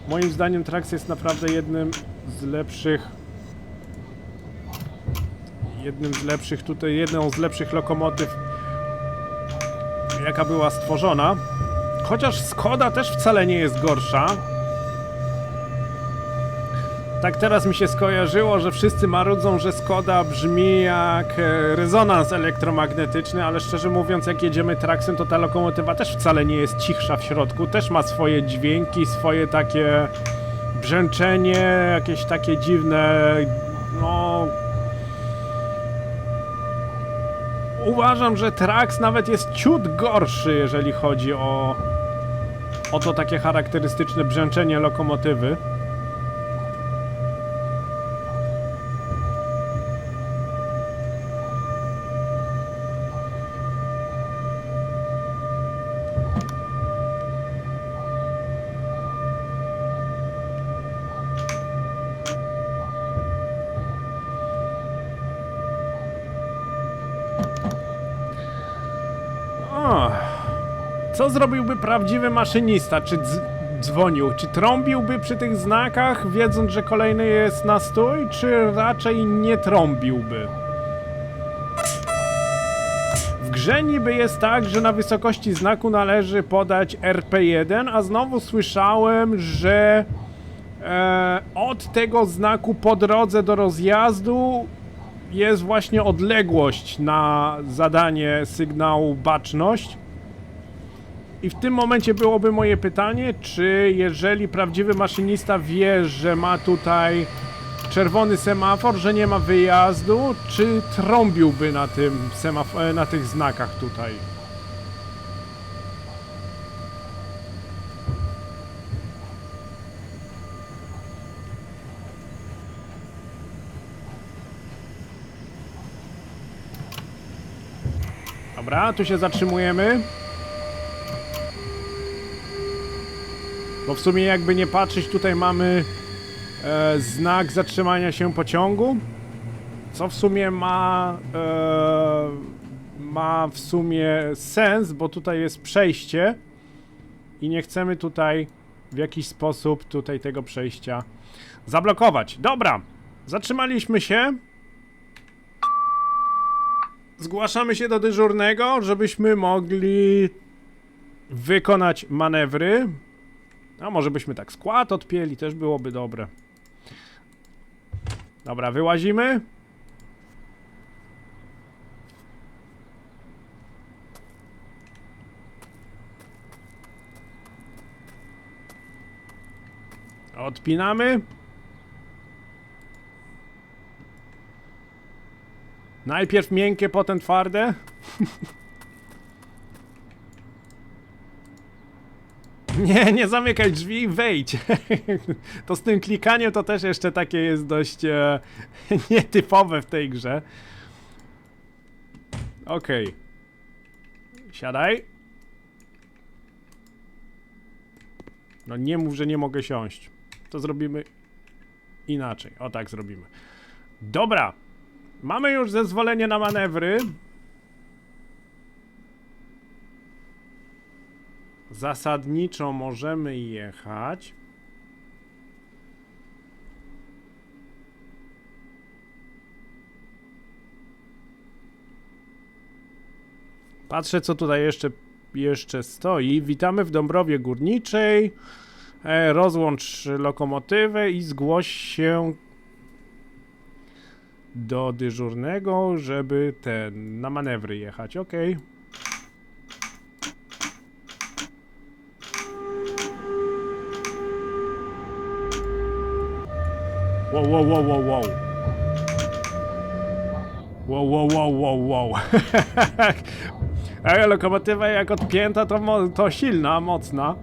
Moim zdaniem Trax jest naprawdę jednym z lepszych jedną z lepszych lokomotyw, jaka była stworzona. Chociaż Skoda też wcale nie jest gorsza. Tak teraz mi się skojarzyło, że wszyscy marudzą, że Skoda brzmi jak rezonans elektromagnetyczny, ale szczerze mówiąc, jak jedziemy Traxem, to ta lokomotywa też wcale nie jest cichsza w środku. Też ma swoje dźwięki, swoje takie brzęczenie, jakieś takie dziwne, no... Uważam, że Trax nawet jest ciut gorszy, jeżeli chodzi o to takie charakterystyczne brzęczenie lokomotywy. Co zrobiłby prawdziwy maszynista? Czy dzwonił? Czy trąbiłby przy tych znakach, wiedząc, że kolejny jest na stój? Czy raczej nie trąbiłby? W grze niby jest tak, że na wysokości znaku należy podać RP1, a znowu słyszałem, że od tego znaku po drodze do rozjazdu jest właśnie odległość na zadanie sygnału baczność. I w tym momencie byłoby moje pytanie, czy jeżeli prawdziwy maszynista wie, że ma tutaj czerwony semafor, że nie ma wyjazdu, czy trąbiłby na tym na tych znakach tutaj? Dobra, tu się zatrzymujemy. Bo w sumie jakby nie patrzeć, tutaj mamy znak zatrzymania się pociągu. Co w sumie ma w sumie sens, bo tutaj jest przejście. I nie chcemy tutaj w jakiś sposób tutaj tego przejścia zablokować. Dobra, zatrzymaliśmy się. Zgłaszamy się do dyżurnego, żebyśmy mogli wykonać manewry. A może byśmy tak skład odpięli, też byłoby dobre. Dobra, wyłazimy. Odpinamy. Najpierw miękkie, potem twarde. Nie zamykaj drzwi, wejdź. To z tym klikaniem to też jeszcze takie jest dość nietypowe w tej grze. Okej. Siadaj. No nie mów, że nie mogę siąść. To zrobimy inaczej. O tak zrobimy. Dobra. Mamy już zezwolenie na manewry. Zasadniczo możemy jechać. Patrzę, co tutaj jeszcze stoi. Witamy w Dąbrowie Górniczej. Rozłącz lokomotywę i zgłoś się do dyżurnego, żeby na manewry jechać. Ok. Wow, wow, wow, wow, wow. Wow, wow, wow, wow, wow. Lokomotywa jak odpięta, to silna, mocna.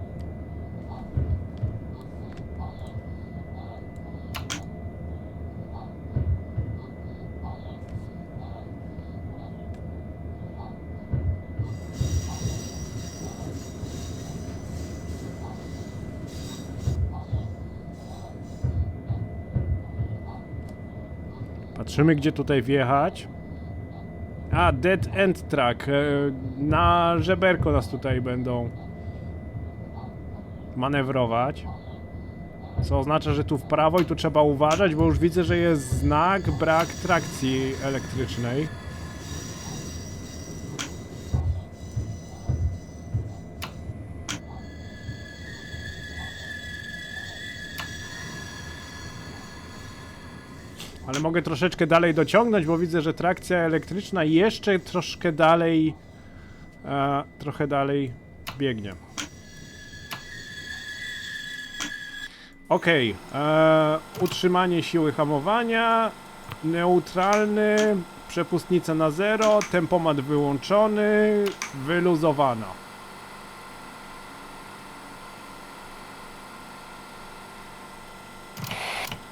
Patrzymy, gdzie tutaj wjechać. A, Dead End Track. Na żeberko nas tutaj będą manewrować. Co oznacza, że tu w prawo i tu trzeba uważać, bo już widzę, że jest znak brak trakcji elektrycznej. Ale mogę troszeczkę dalej dociągnąć, bo widzę, że trakcja elektryczna jeszcze troszkę dalej, trochę dalej biegnie. Ok, utrzymanie siły hamowania, neutralny, przepustnica na 0, tempomat wyłączony, wyluzowana.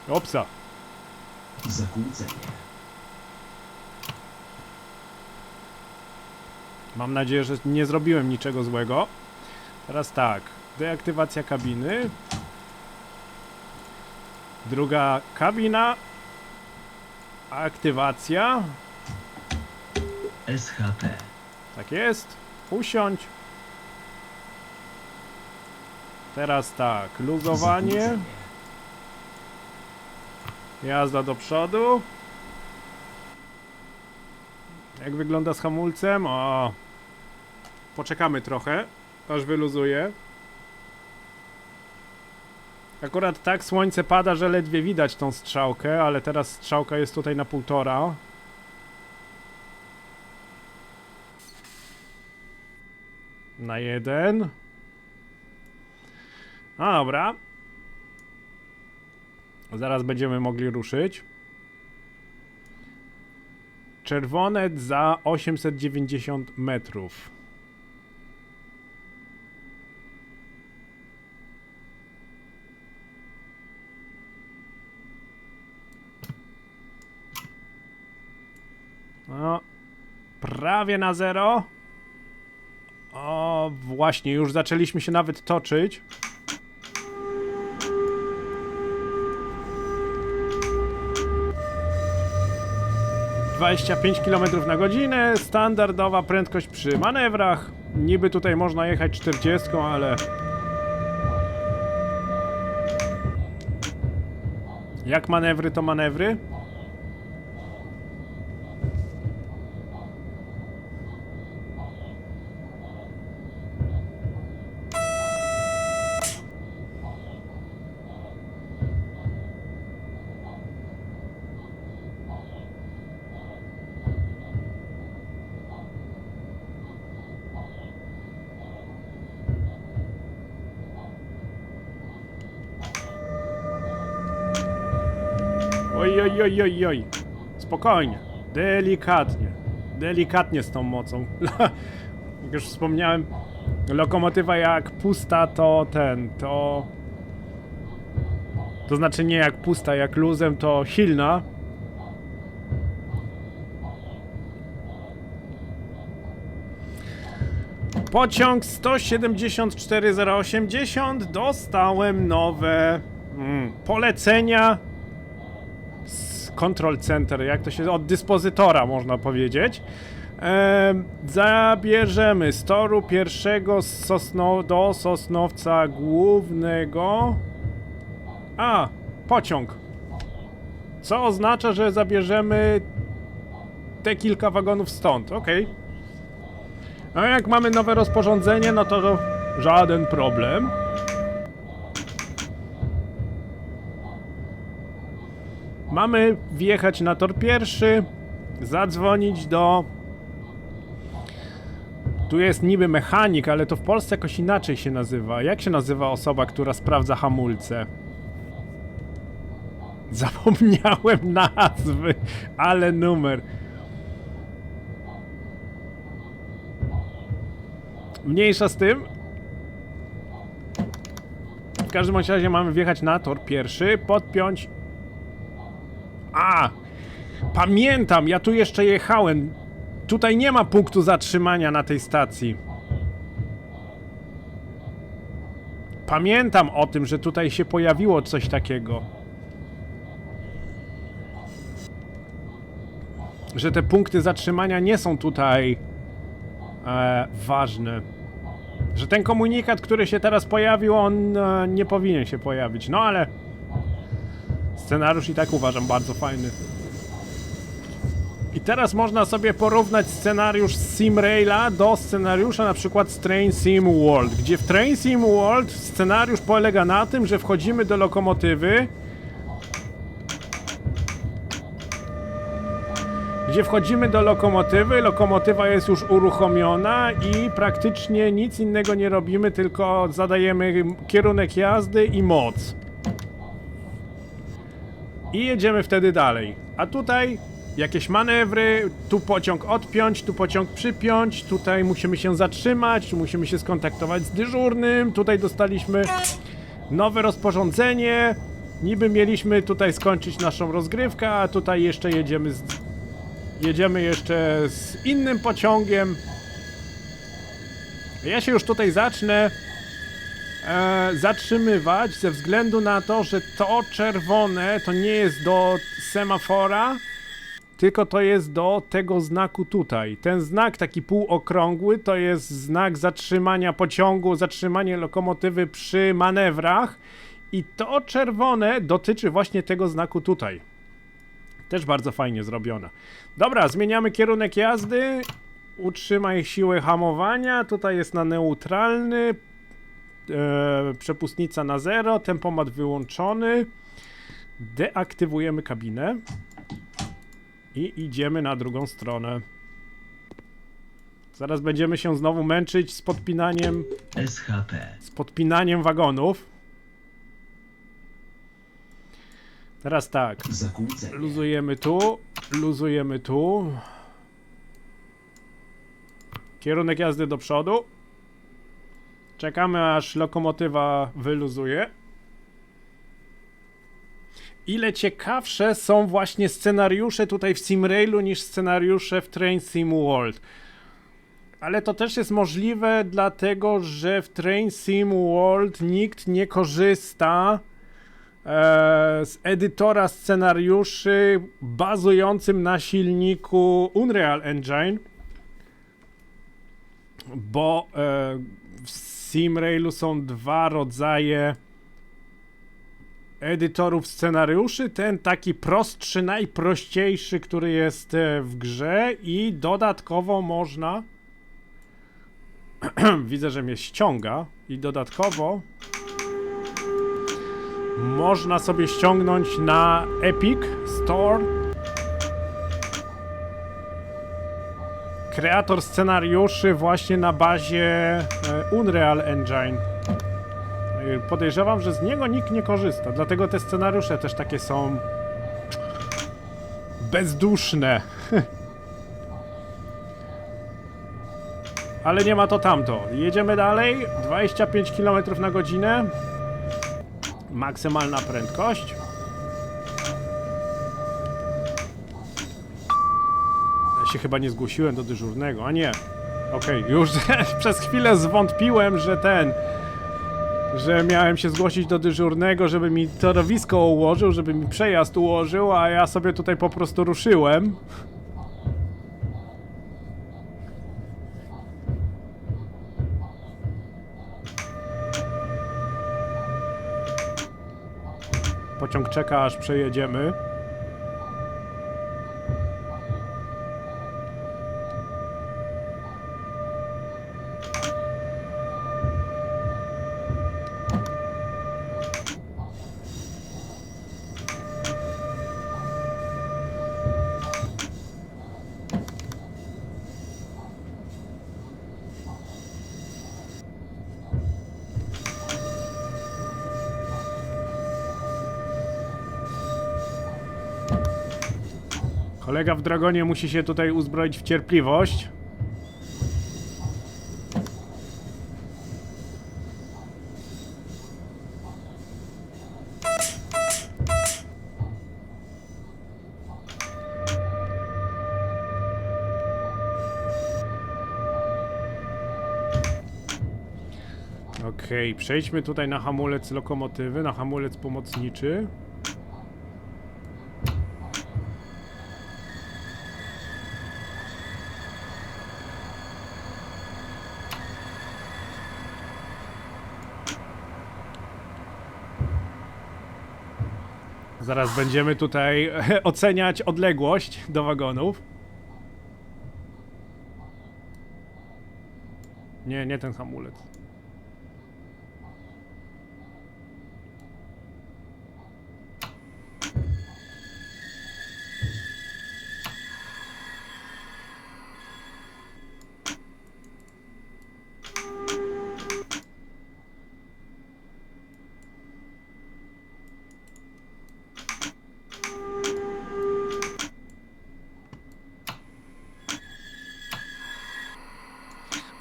Opsa. Zakłócenie. Mam nadzieję, że nie zrobiłem niczego złego. Teraz tak, deaktywacja kabiny. Druga kabina. Aktywacja. SHP. Tak jest. Usiądź. Teraz tak, luzowanie. Zakłócenie. Jazda do przodu. Jak wygląda z hamulcem? O. Poczekamy trochę, aż wyluzuje. Akurat tak słońce pada, że ledwie widać tą strzałkę, ale teraz strzałka jest tutaj na 1,5. Na 1. No dobra. Zaraz będziemy mogli ruszyć. Czerwone za 890 metrów. No, prawie na 0. O, właśnie, już zaczęliśmy się nawet toczyć. - 25 km na godzinę, standardowa prędkość przy manewrach. Niby tutaj można jechać 40, ale... Jak manewry, to manewry. Oj, oj, oj, oj, oj. Spokojnie. Delikatnie. Delikatnie z tą mocą. Jak już wspomniałem, lokomotywa jak pusta, to to znaczy nie jak pusta, jak luzem, to silna. Pociąg 174 080. Dostałem nowe polecenia control center, jak to się... od dyspozytora można powiedzieć. Zabierzemy z toru pierwszego do Sosnowca Głównego. A, pociąg. Co oznacza, że zabierzemy te kilka wagonów stąd, okej. A jak mamy nowe rozporządzenie, no to żaden problem. Mamy wjechać na tor pierwszy, zadzwonić do... Tu jest niby mechanik, ale to w Polsce jakoś inaczej się nazywa. Jak się nazywa osoba, która sprawdza hamulce? Zapomniałem nazwy, ale numer. Mniejsza z tym. W każdym razie mamy wjechać na tor pierwszy, podpiąć... A! Pamiętam, ja tu jeszcze jechałem. Tutaj nie ma punktu zatrzymania na tej stacji. Pamiętam o tym, że tutaj się pojawiło coś takiego. Że te punkty zatrzymania nie są tutaj ważne. Że ten komunikat, który się teraz pojawił, on nie powinien się pojawić. No ale scenariusz i tak uważam bardzo fajny. I teraz można sobie porównać scenariusz z SimRaila do scenariusza na przykład z Train Sim World, gdzie w Train Sim World scenariusz polega na tym, że wchodzimy do lokomotywy, lokomotywa jest już uruchomiona i praktycznie nic innego nie robimy, tylko zadajemy kierunek jazdy i moc. I jedziemy wtedy dalej. A tutaj jakieś manewry, tu pociąg odpiąć, tu pociąg przypiąć, tutaj musimy się zatrzymać, tu musimy się skontaktować z dyżurnym, tutaj dostaliśmy nowe rozporządzenie, niby mieliśmy tutaj skończyć naszą rozgrywkę, a tutaj jeszcze jedziemy jeszcze z innym pociągiem. Ja się już tutaj zacznę zatrzymywać ze względu na to, że to czerwone to nie jest do semafora, tylko to jest do tego znaku tutaj. Ten znak taki półokrągły to jest znak zatrzymania pociągu, zatrzymanie lokomotywy przy manewrach i to czerwone dotyczy właśnie tego znaku tutaj. Też bardzo fajnie zrobione. Dobra, zmieniamy kierunek jazdy. Utrzymaj siłę hamowania. Tutaj jest na neutralny. Przepustnica na 0. Tempomat wyłączony. Deaktywujemy kabinę. I idziemy na drugą stronę. Zaraz będziemy się znowu męczyć z podpinaniem... SHP. Z podpinaniem wagonów. Teraz tak. Zakłócenie. Luzujemy tu. Kierunek jazdy do przodu. Czekamy, aż lokomotywa wyluzuje. Ile ciekawsze są właśnie scenariusze tutaj w SimRailu niż scenariusze w Train Sim World. Ale to też jest możliwe dlatego, że w Train Sim World nikt nie korzysta z edytora scenariuszy bazującym na silniku Unreal Engine, bo w SimRailu są dwa rodzaje edytorów scenariuszy. Ten taki prostszy, najprościejszy, który jest w grze i dodatkowo można widzę, że mnie ściąga i dodatkowo można sobie ściągnąć na Epic Store kreator scenariuszy właśnie na bazie Unreal Engine. Podejrzewam, że z niego nikt nie korzysta, dlatego te scenariusze też takie są bezduszne. Ale nie ma to tamto. Jedziemy dalej. 25 km na godzinę. Maksymalna prędkość. Ja się chyba nie zgłosiłem do dyżurnego, a nie. Okej, już przez chwilę zwątpiłem, że miałem się zgłosić do dyżurnego, żeby mi torowisko ułożył, żeby mi przejazd ułożył, a ja sobie tutaj po prostu ruszyłem. Pociąg czeka, aż przejedziemy. Kolega w Dragonie musi się tutaj uzbroić w cierpliwość. Okej, przejdźmy tutaj na hamulec lokomotywy, na hamulec pomocniczy. Zaraz będziemy tutaj oceniać odległość do wagonów. Nie, nie ten hamulec.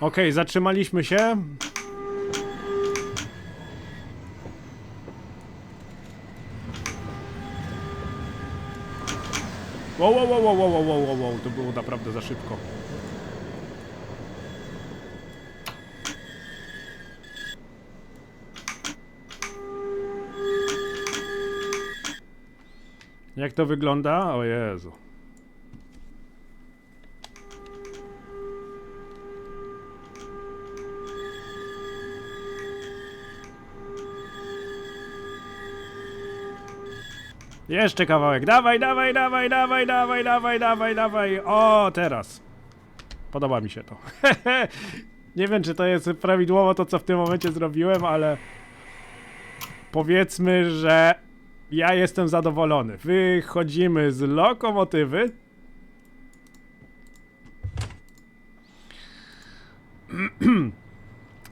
Okej, zatrzymaliśmy się. Wow, to było naprawdę za szybko. Jak to wygląda? O Jezu. Jeszcze kawałek. Dawaj, dawaj, dawaj, dawaj, dawaj, dawaj, dawaj, dawaj. O, teraz. Podoba mi się to. Nie wiem, czy to jest prawidłowo to, co w tym momencie zrobiłem, ale powiedzmy, że ja jestem zadowolony. Wychodzimy z lokomotywy.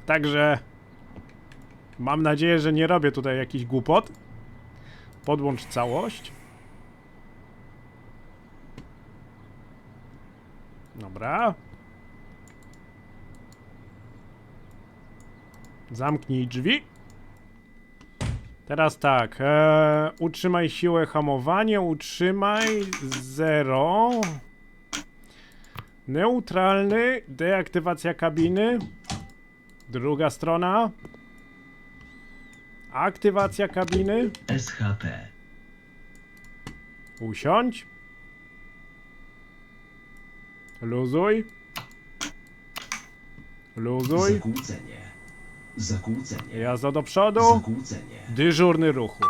Także mam nadzieję, że nie robię tutaj jakichś głupot. Podłącz całość. Dobra. Zamknij drzwi. Teraz tak. Utrzymaj siłę hamowania. Utrzymaj 0. Neutralny. Deaktywacja kabiny. Druga strona. Aktywacja kabiny. SHP. Usiądź. Luzuj. Luzuj. Zakłócenie. Zakłócenie. Jazda do przodu. Zakłócenie. Dyżurny ruchu.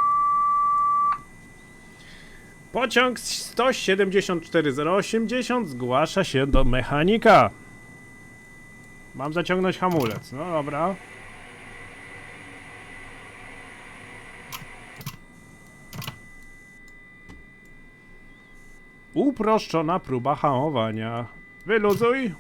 Pociąg 174-080 zgłasza się do mechanika. Mam zaciągnąć hamulec. No dobra. Uproszczona próba hamowania. Wyluzuj.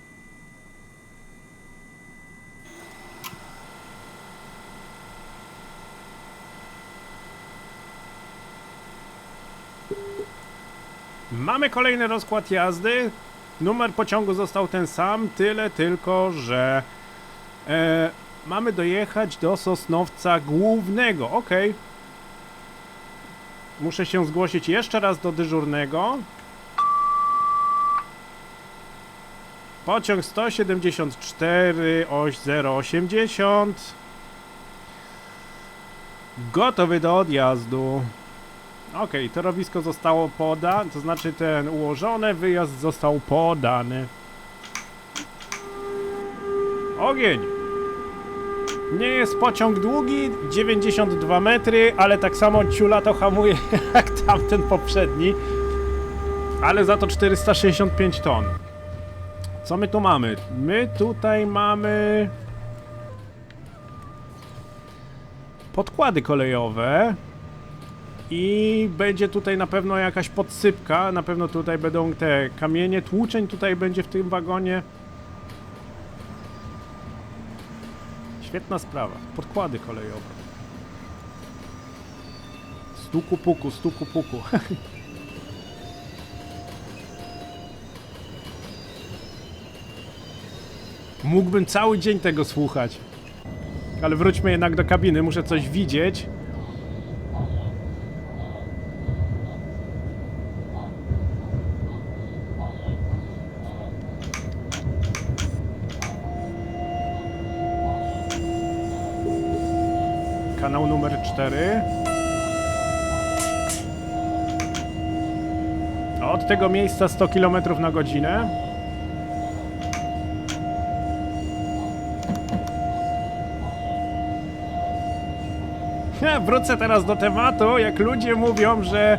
Mamy kolejny rozkład jazdy. Numer pociągu został ten sam, tyle tylko, że mamy dojechać do Sosnowca Głównego. Ok. Muszę się zgłosić jeszcze raz do dyżurnego. Pociąg 174 oś 080. Gotowy do odjazdu. Okej, torowisko zostało podane, to znaczy ten ułożony wyjazd został podany. Ogień! Nie jest pociąg długi, 92 metry, ale tak samo ciula to hamuje jak tamten poprzedni. Ale za to 465 ton. Co my tu mamy? My tutaj mamy podkłady kolejowe i będzie tutaj na pewno jakaś podsypka, na pewno tutaj będą te kamienie, tłuczeń tutaj będzie w tym wagonie. Świetna sprawa, podkłady kolejowe. Stuku puku, stuku puku. Mógłbym cały dzień tego słuchać. Ale wróćmy jednak do kabiny, muszę coś widzieć. Kanał numer 4. Od tego miejsca 100 km na godzinę. Wrócę teraz do tematu, jak ludzie mówią, że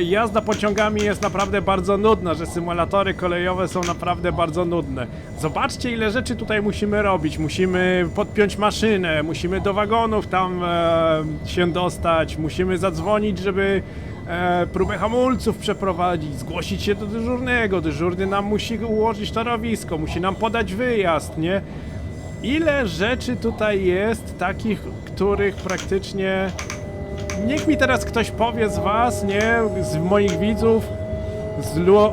jazda pociągami jest naprawdę bardzo nudna, że symulatory kolejowe są naprawdę bardzo nudne. Zobaczcie, ile rzeczy tutaj musimy robić. Musimy podpiąć maszynę, musimy do wagonów tam się dostać, musimy zadzwonić, żeby próbę hamulców przeprowadzić, zgłosić się do dyżurnego, dyżurny nam musi ułożyć torowisko, musi nam podać wyjazd, nie? Ile rzeczy tutaj jest takich, których praktycznie... Niech mi teraz ktoś powie z was, nie? Z moich widzów,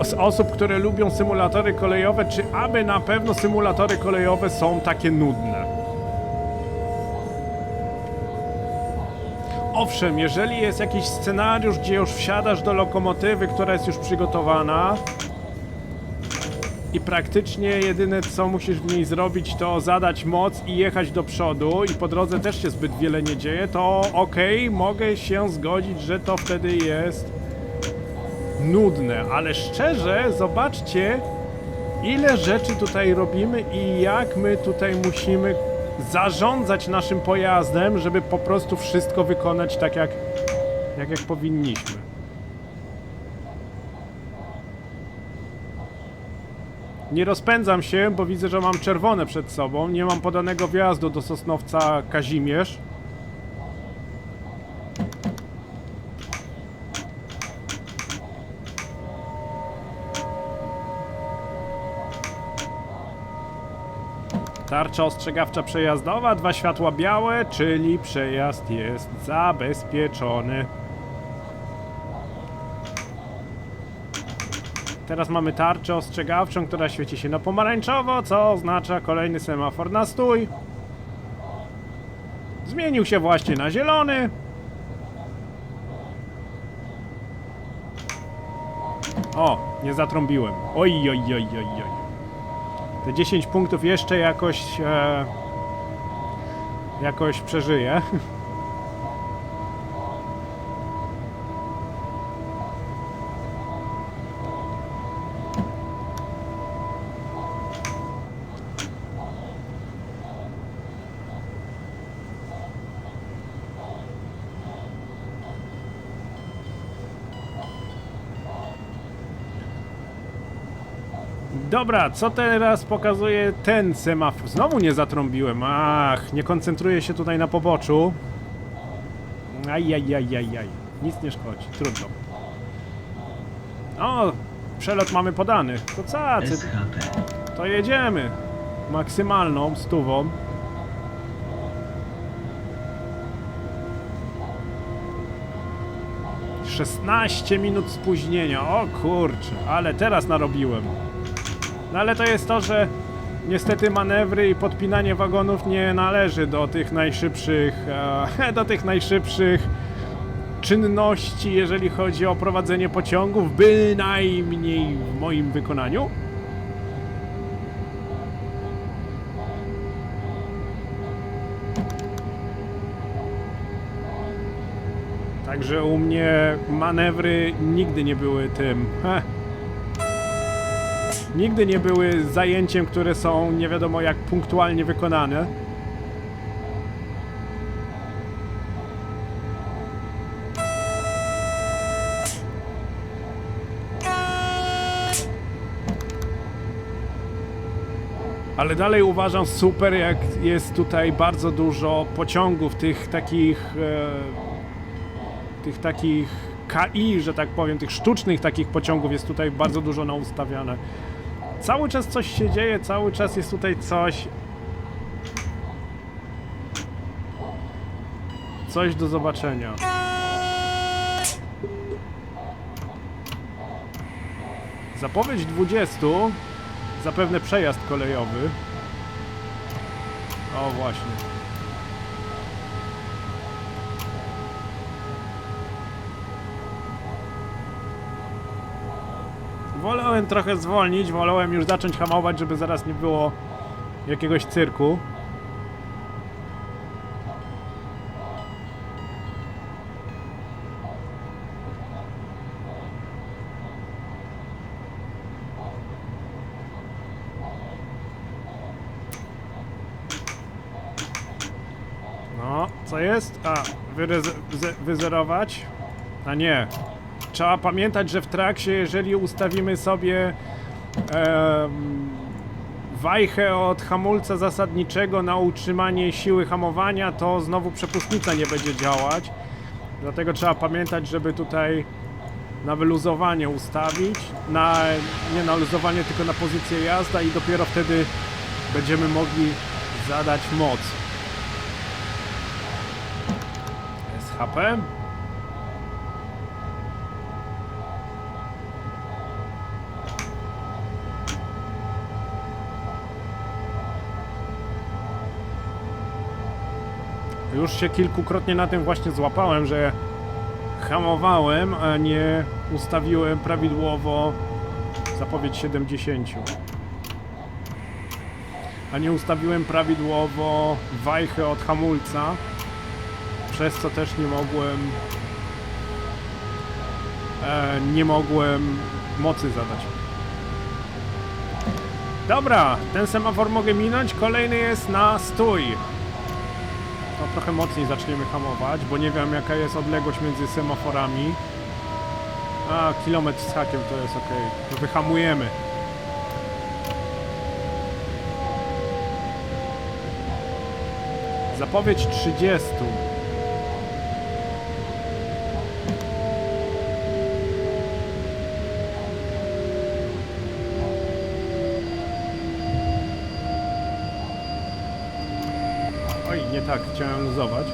z osób, które lubią symulatory kolejowe, czy aby na pewno symulatory kolejowe są takie nudne. Owszem, jeżeli jest jakiś scenariusz, gdzie już wsiadasz do lokomotywy, która jest już przygotowana i praktycznie jedyne co musisz w niej zrobić to zadać moc i jechać do przodu i po drodze też się zbyt wiele nie dzieje, to okej, mogę się zgodzić, że to wtedy jest nudne, ale szczerze zobaczcie, ile rzeczy tutaj robimy i jak my tutaj musimy zarządzać naszym pojazdem, żeby po prostu wszystko wykonać tak jak powinniśmy. Nie rozpędzam się, bo widzę, że mam czerwone przed sobą. Nie mam podanego wjazdu do Sosnowca Kazimierz. Tarcza ostrzegawcza przejazdowa, 2 światła białe, czyli przejazd jest zabezpieczony. Teraz mamy tarczę ostrzegawczą, która świeci się na pomarańczowo, co oznacza kolejny semafor na stój. Zmienił się właśnie na zielony. O, nie zatrąbiłem. Oj, oj, oj, oj, oj. Te 10 punktów jeszcze jakoś przeżyję. Dobra, co teraz pokazuje ten semafor? Znowu nie zatrąbiłem. Ach, nie koncentruję się tutaj na poboczu. Ajajajajaj. Nic nie szkodzi, trudno. O, przelot mamy podany. To cacy. SHP. To jedziemy. Maksymalną, 100. ...16 minut spóźnienia. O kurczę, ale teraz narobiłem. No ale to jest to, że niestety manewry i podpinanie wagonów nie należy do tych najszybszych czynności, jeżeli chodzi o prowadzenie pociągów, bynajmniej w moim wykonaniu. Także u mnie manewry nigdy nie były tym. Nigdy nie były zajęciem, które są nie wiadomo jak punktualnie wykonane. Ale dalej uważam super, jak jest tutaj bardzo dużo pociągów, tych takich KI, że tak powiem, tych sztucznych takich pociągów jest tutaj bardzo dużo naustawiane. Cały czas coś się dzieje, cały czas jest tutaj coś do zobaczenia. Zapowiedź 20, zapewne przejazd kolejowy. O właśnie. Wolałem trochę zwolnić, wolałem już zacząć hamować, żeby zaraz nie było jakiegoś cyrku. No, co jest? A, wyzerować? A nie. Trzeba pamiętać, że w trakcie, jeżeli ustawimy sobie wajchę od hamulca zasadniczego na utrzymanie siły hamowania, to znowu przepustnica nie będzie działać. Dlatego trzeba pamiętać, żeby tutaj na wyluzowanie ustawić. Nie na luzowanie, tylko na pozycję jazda i dopiero wtedy będziemy mogli zadać moc. SHP. Już się kilkukrotnie na tym właśnie złapałem, że hamowałem, a nie ustawiłem prawidłowo zapowiedź 70. A nie ustawiłem prawidłowo wajchę od hamulca, przez co też nie mogłem mocy zadać. Dobra, ten semafor mogę minąć, kolejny jest na stój. To trochę mocniej zaczniemy hamować, bo nie wiem jaka jest odległość między semaforami. A, kilometr z hakiem to jest ok. To wyhamujemy. Zapowiedź 30. Oj, nie tak, chciałem luzować.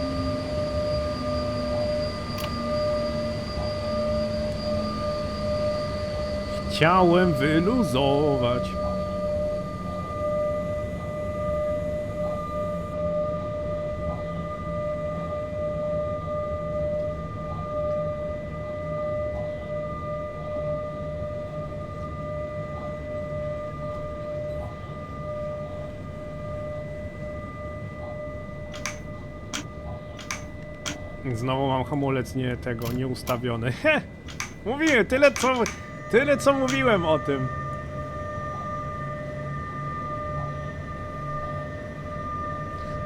Chciałem wyluzować. Znowu mam hamulec nieustawiony. He! Mówiłem, tyle co mówiłem o tym.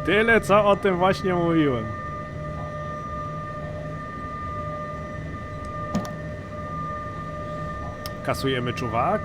Tyle co o tym właśnie mówiłem. Kasujemy czuwak.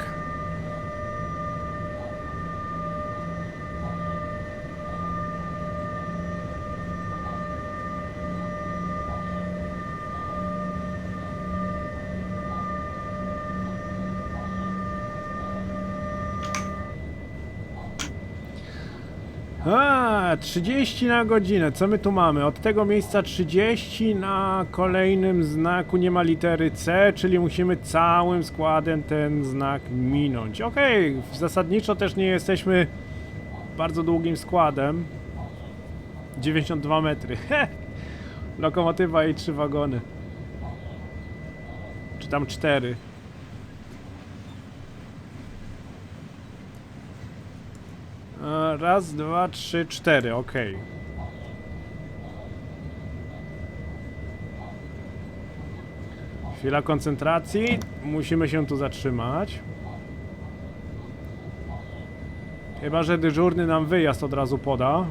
A, 30 na godzinę. Co my tu mamy? Od tego miejsca 30, na kolejnym znaku nie ma litery C, czyli musimy całym składem ten znak minąć. Okej, zasadniczo też nie jesteśmy bardzo długim składem. 92 metry. Lokomotywa i 3 wagony. Czy tam 4. Raz, dwa, trzy, 4, okej. Chwila koncentracji. Musimy się tu zatrzymać. Chyba że dyżurny nam wyjazd od razu poda.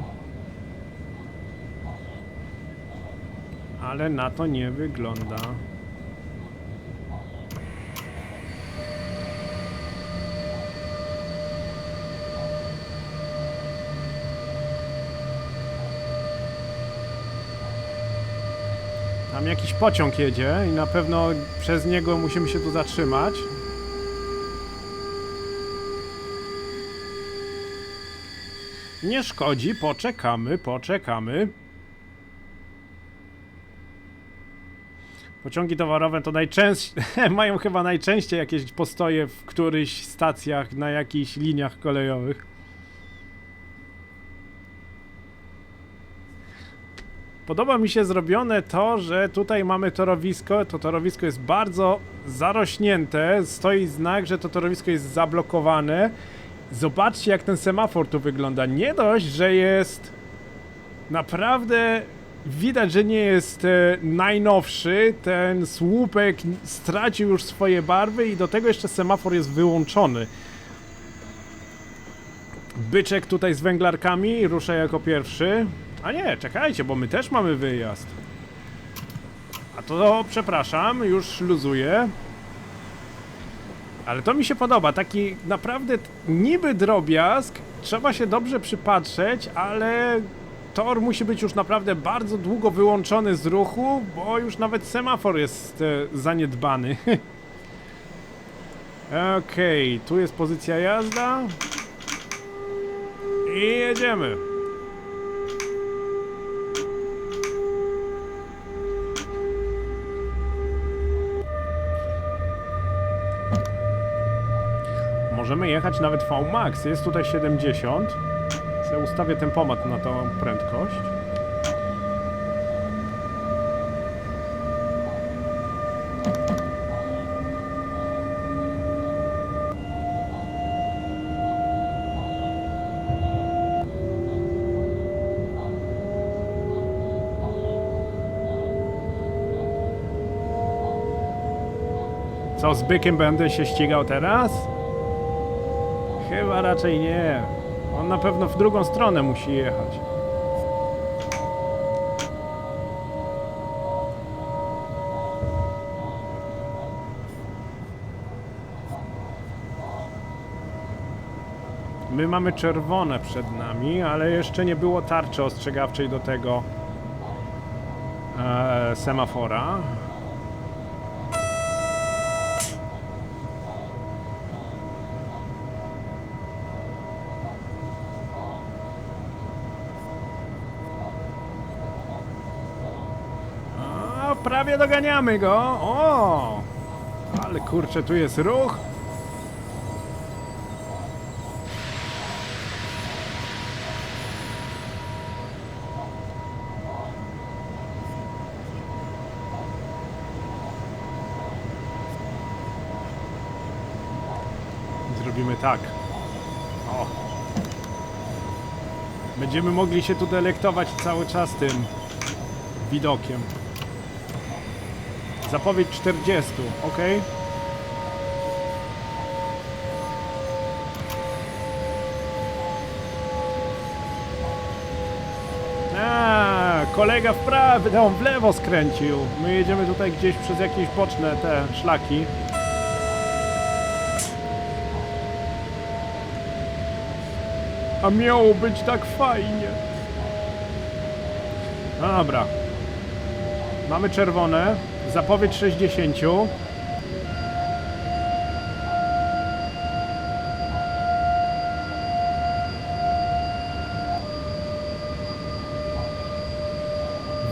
Ale na to nie wygląda. Tam jakiś pociąg jedzie i na pewno przez niego musimy się tu zatrzymać. Nie szkodzi, poczekamy, poczekamy. Pociągi towarowe to najczęściej, mają chyba najczęściej jakieś postoje w którychś stacjach na jakichś liniach kolejowych. Podoba mi się zrobione to, że tutaj mamy torowisko. To torowisko jest bardzo zarośnięte. Stoi znak, że to torowisko jest zablokowane. Zobaczcie, jak ten semafor tu wygląda. Nie dość, że jest naprawdę... Widać, że nie jest najnowszy. Ten słupek stracił już swoje barwy i do tego jeszcze semafor jest wyłączony. Byczek tutaj z węglarkami rusza jako pierwszy. A nie, czekajcie, bo my też mamy wyjazd. A to, przepraszam, już luzuję. Ale to mi się podoba, taki naprawdę niby drobiazg. Trzeba się dobrze przypatrzeć, ale tor musi być już naprawdę bardzo długo wyłączony z ruchu, bo już nawet semafor jest zaniedbany. Okej, tu jest pozycja jazda. I jedziemy. Możemy jechać nawet VMAX, jest tutaj 70. Ja ustawię tempomat na tą prędkość. Co, z bykiem będę się ścigał teraz? Chyba raczej nie. On na pewno w drugą stronę musi jechać. My mamy czerwone przed nami, ale jeszcze nie było tarczy ostrzegawczej do tego semafora. Prawie doganiamy go. O! Ale kurczę, tu jest ruch. Zrobimy tak. O! Będziemy mogli się tu delektować cały czas tym widokiem. Zapowiedź 40, ok? Kolega w prawo, no, w lewo skręcił. My jedziemy tutaj gdzieś przez jakieś boczne te szlaki. A miało być tak fajnie. Dobra. Mamy czerwone. Zapowiedź 60.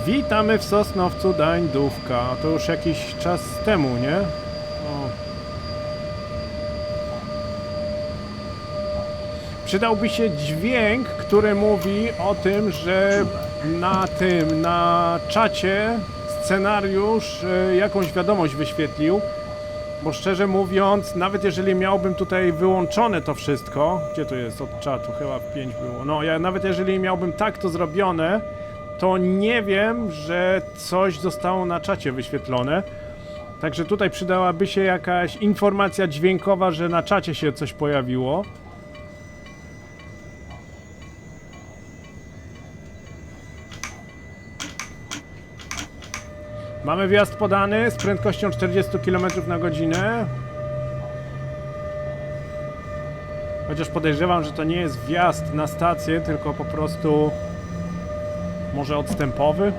Witamy w Sosnowcu Dańdówka. To już jakiś czas temu, nie? O. Przydałby się dźwięk, który mówi o tym, że na czacie scenariusz jakąś wiadomość wyświetlił, bo szczerze mówiąc, nawet jeżeli miałbym tutaj wyłączone to wszystko, gdzie to jest od czatu, chyba w 5 było, no nawet jeżeli miałbym tak to zrobione, to nie wiem, że coś zostało na czacie wyświetlone. Także tutaj przydałaby się jakaś informacja dźwiękowa, że na czacie się coś pojawiło. Mamy wjazd podany z prędkością 40 km na godzinę. Chociaż podejrzewam, że to nie jest wjazd na stację, tylko po prostu może odstępowy.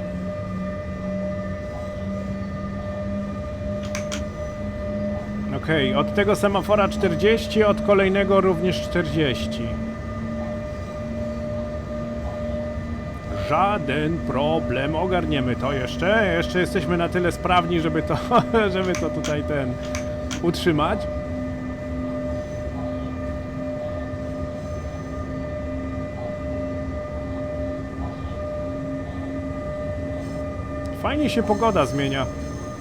Okej, od tego semafora 40, od kolejnego również 40. Żaden problem, ogarniemy to jeszcze. Jeszcze jesteśmy na tyle sprawni, żeby to, żeby to tutaj utrzymać. Fajnie się pogoda zmienia.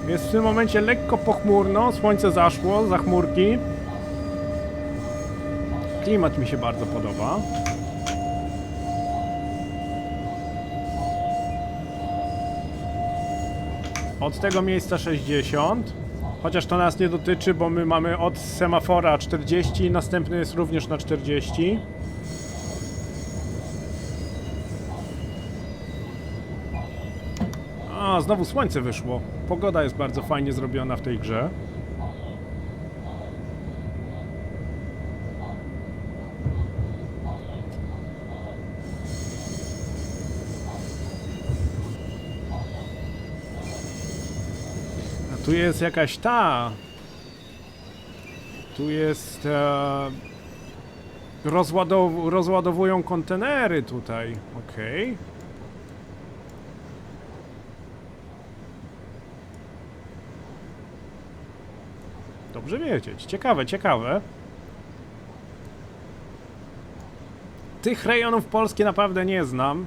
Jest w tym momencie lekko pochmurno, słońce zaszło za chmurki. Klimat mi się bardzo podoba. Od tego miejsca 60. Chociaż to nas nie dotyczy, bo my mamy od semafora 40, następny jest również na 40. A, znowu słońce wyszło. Pogoda jest bardzo fajnie zrobiona w tej grze. A tu jest jakaś ta... Tu jest... rozładowują kontenery tutaj. Okej. Dobrze wiedzieć. Ciekawe, ciekawe. Tych rejonów Polski naprawdę nie znam.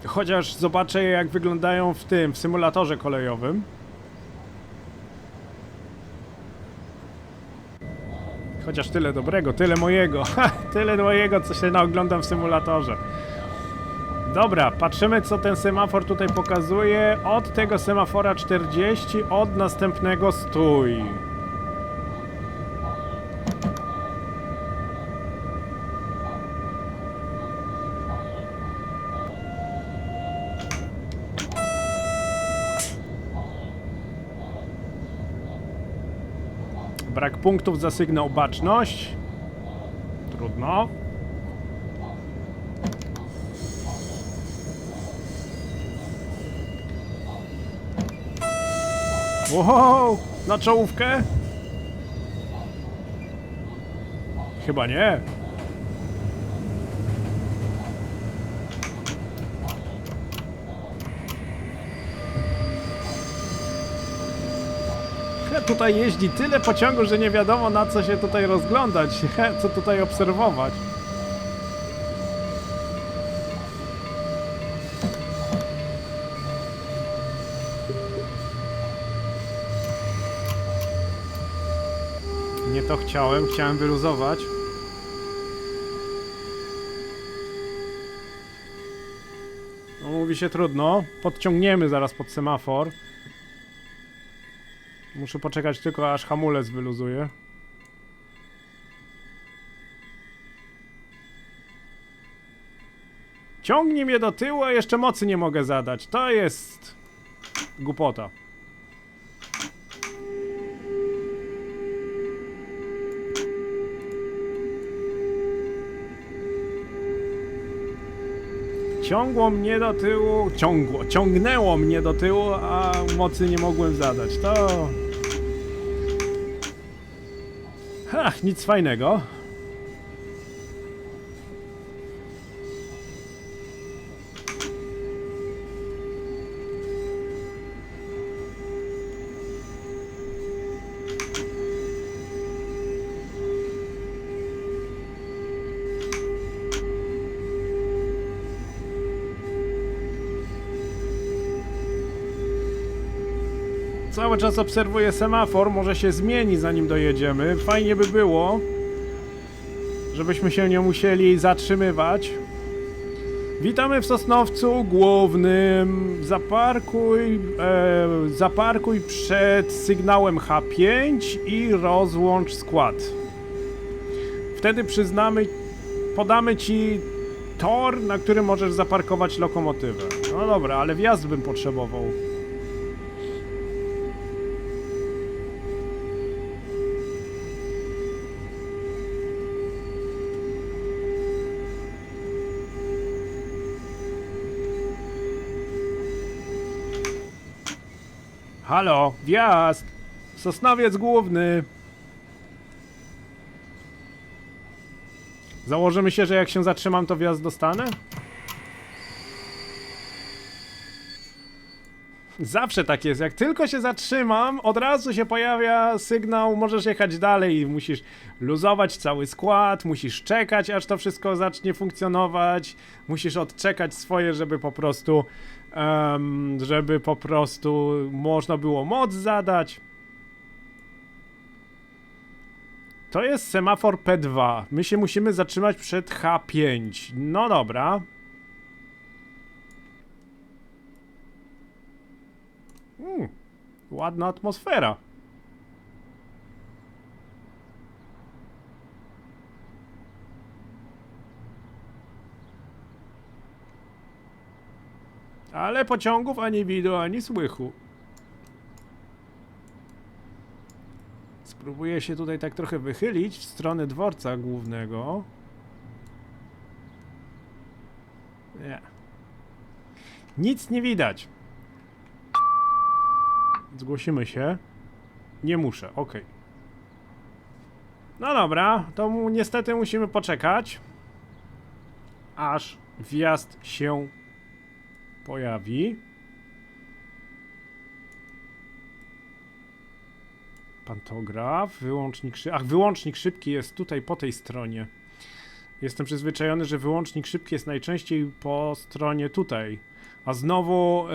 Chociaż zobaczę jak wyglądają w symulatorze kolejowym. Chociaż tyle dobrego, tyle mojego. Tyle mojego, co się naoglądam w symulatorze. Dobra, patrzymy co ten semafor tutaj pokazuje. Od tego semafora 40, od następnego stój. Brak punktów za sygnał baczność. Trudno. Wow, na czołówkę? Chyba nie. Tutaj jeździ tyle pociągów, że nie wiadomo na co się tutaj rozglądać, co tutaj obserwować. Nie to chciałem wyluzować. No mówi się trudno, podciągniemy zaraz pod semafor. Muszę poczekać tylko aż hamulec wyluzuje. Ciągnie mnie do tyłu, a jeszcze mocy nie mogę zadać. To jest głupota. Ciągnęło mnie do tyłu, a mocy nie mogłem zadać. To... Ach, nic fajnego. Cały czas obserwuję semafor, może się zmieni zanim dojedziemy. Fajnie by było, żebyśmy się nie musieli zatrzymywać. Witamy w Sosnowcu Głównym. Zaparkuj przed sygnałem H5 i rozłącz skład. Wtedy podamy ci tor, na którym możesz zaparkować lokomotywę. No dobra, ale wjazd bym potrzebował. Halo, wjazd! Sosnowiec Główny. Założymy się, że jak się zatrzymam, to wjazd dostanę? Zawsze tak jest, jak tylko się zatrzymam, od razu się pojawia sygnał, możesz jechać dalej, musisz luzować cały skład, musisz czekać, aż to wszystko zacznie funkcjonować, musisz odczekać swoje, żeby po prostu można było moc zadać. To jest semafor P2, my się musimy zatrzymać przed H5, no dobra. Ładna atmosfera. Ale pociągów ani widu, ani słychu. Spróbuję się tutaj tak trochę wychylić w stronę dworca głównego. Nie. Nic nie widać. Zgłosimy się. Nie muszę, ok. No dobra, to niestety musimy poczekać, aż wjazd się pojawi. Pantograf, wyłącznik szybki. Ach, wyłącznik szybki jest tutaj po tej stronie. Jestem przyzwyczajony, że wyłącznik szybki jest najczęściej po stronie tutaj. A znowu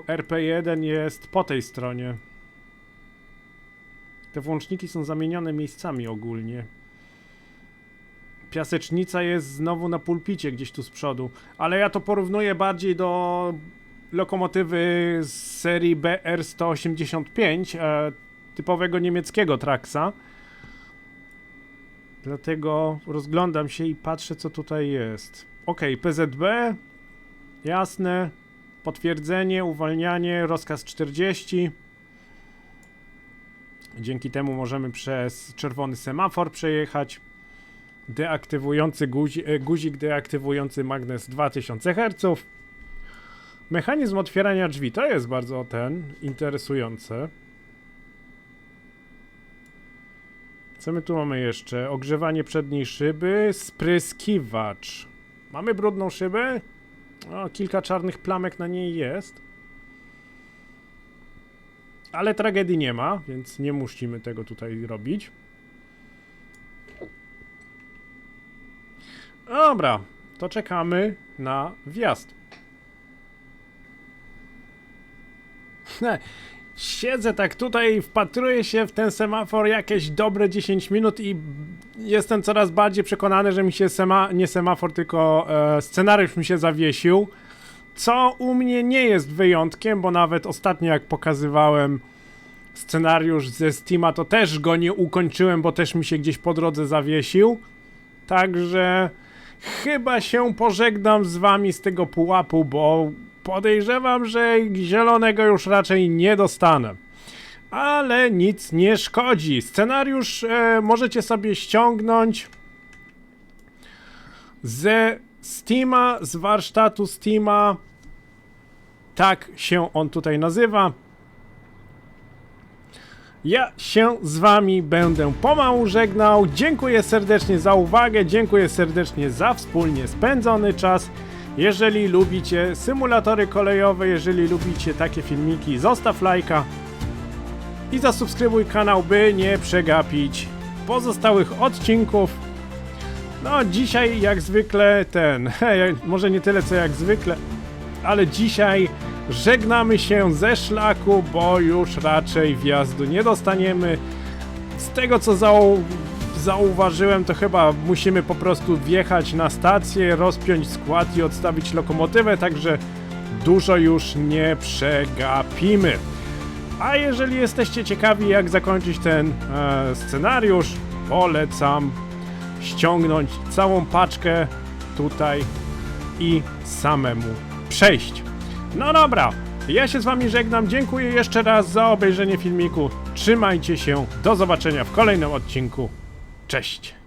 RP1 jest po tej stronie. Te włączniki są zamienione miejscami ogólnie. Piasecznica jest znowu na pulpicie gdzieś tu z przodu. Ale ja to porównuję bardziej do lokomotywy z serii BR185, typowego niemieckiego Traxa. Dlatego rozglądam się i patrzę, co tutaj jest. Ok, PZB. Jasne. Potwierdzenie, uwalnianie, rozkaz 40. Dzięki temu możemy przez czerwony semafor przejechać. Deaktywujący guzik deaktywujący magnes 2000 Hz. Mechanizm otwierania drzwi, to jest bardzo interesujące. Co my tu mamy jeszcze? Ogrzewanie przedniej szyby, spryskiwacz. Mamy brudną szybę? O, kilka czarnych plamek na niej jest. Ale tragedii nie ma, więc nie musimy tego tutaj robić. Dobra, to czekamy na wjazd. Siedzę tak tutaj, wpatruję się w ten semafor jakieś dobre 10 minut i jestem coraz bardziej przekonany, że mi się nie semafor, tylko scenariusz mi się zawiesił. Co u mnie nie jest wyjątkiem, bo nawet ostatnio jak pokazywałem scenariusz ze Steama, to też go nie ukończyłem, bo też mi się gdzieś po drodze zawiesił. Także chyba się pożegnam z wami z tego pułapu, bo podejrzewam, że zielonego już raczej nie dostanę. Ale nic nie szkodzi. Scenariusz możecie sobie ściągnąć ze Steama, z warsztatu Steama. Tak się on tutaj nazywa. Ja się z wami będę pomału żegnał. Dziękuję serdecznie za uwagę, dziękuję serdecznie za wspólnie spędzony czas. Jeżeli lubicie symulatory kolejowe, jeżeli lubicie takie filmiki, zostaw lajka i zasubskrybuj kanał, by nie przegapić pozostałych odcinków. No dzisiaj jak zwykle może nie tyle co jak zwykle, ale dzisiaj żegnamy się ze szlaku, bo już raczej wjazdu nie dostaniemy. Z tego co zauważyłem, to chyba musimy po prostu wjechać na stację, rozpiąć skład i odstawić lokomotywę, także dużo już nie przegapimy. A jeżeli jesteście ciekawi, jak zakończyć ten scenariusz, polecam ściągnąć całą paczkę tutaj i samemu przejść. No dobra, ja się z wami żegnam, dziękuję jeszcze raz za obejrzenie filmiku, trzymajcie się, do zobaczenia w kolejnym odcinku, cześć!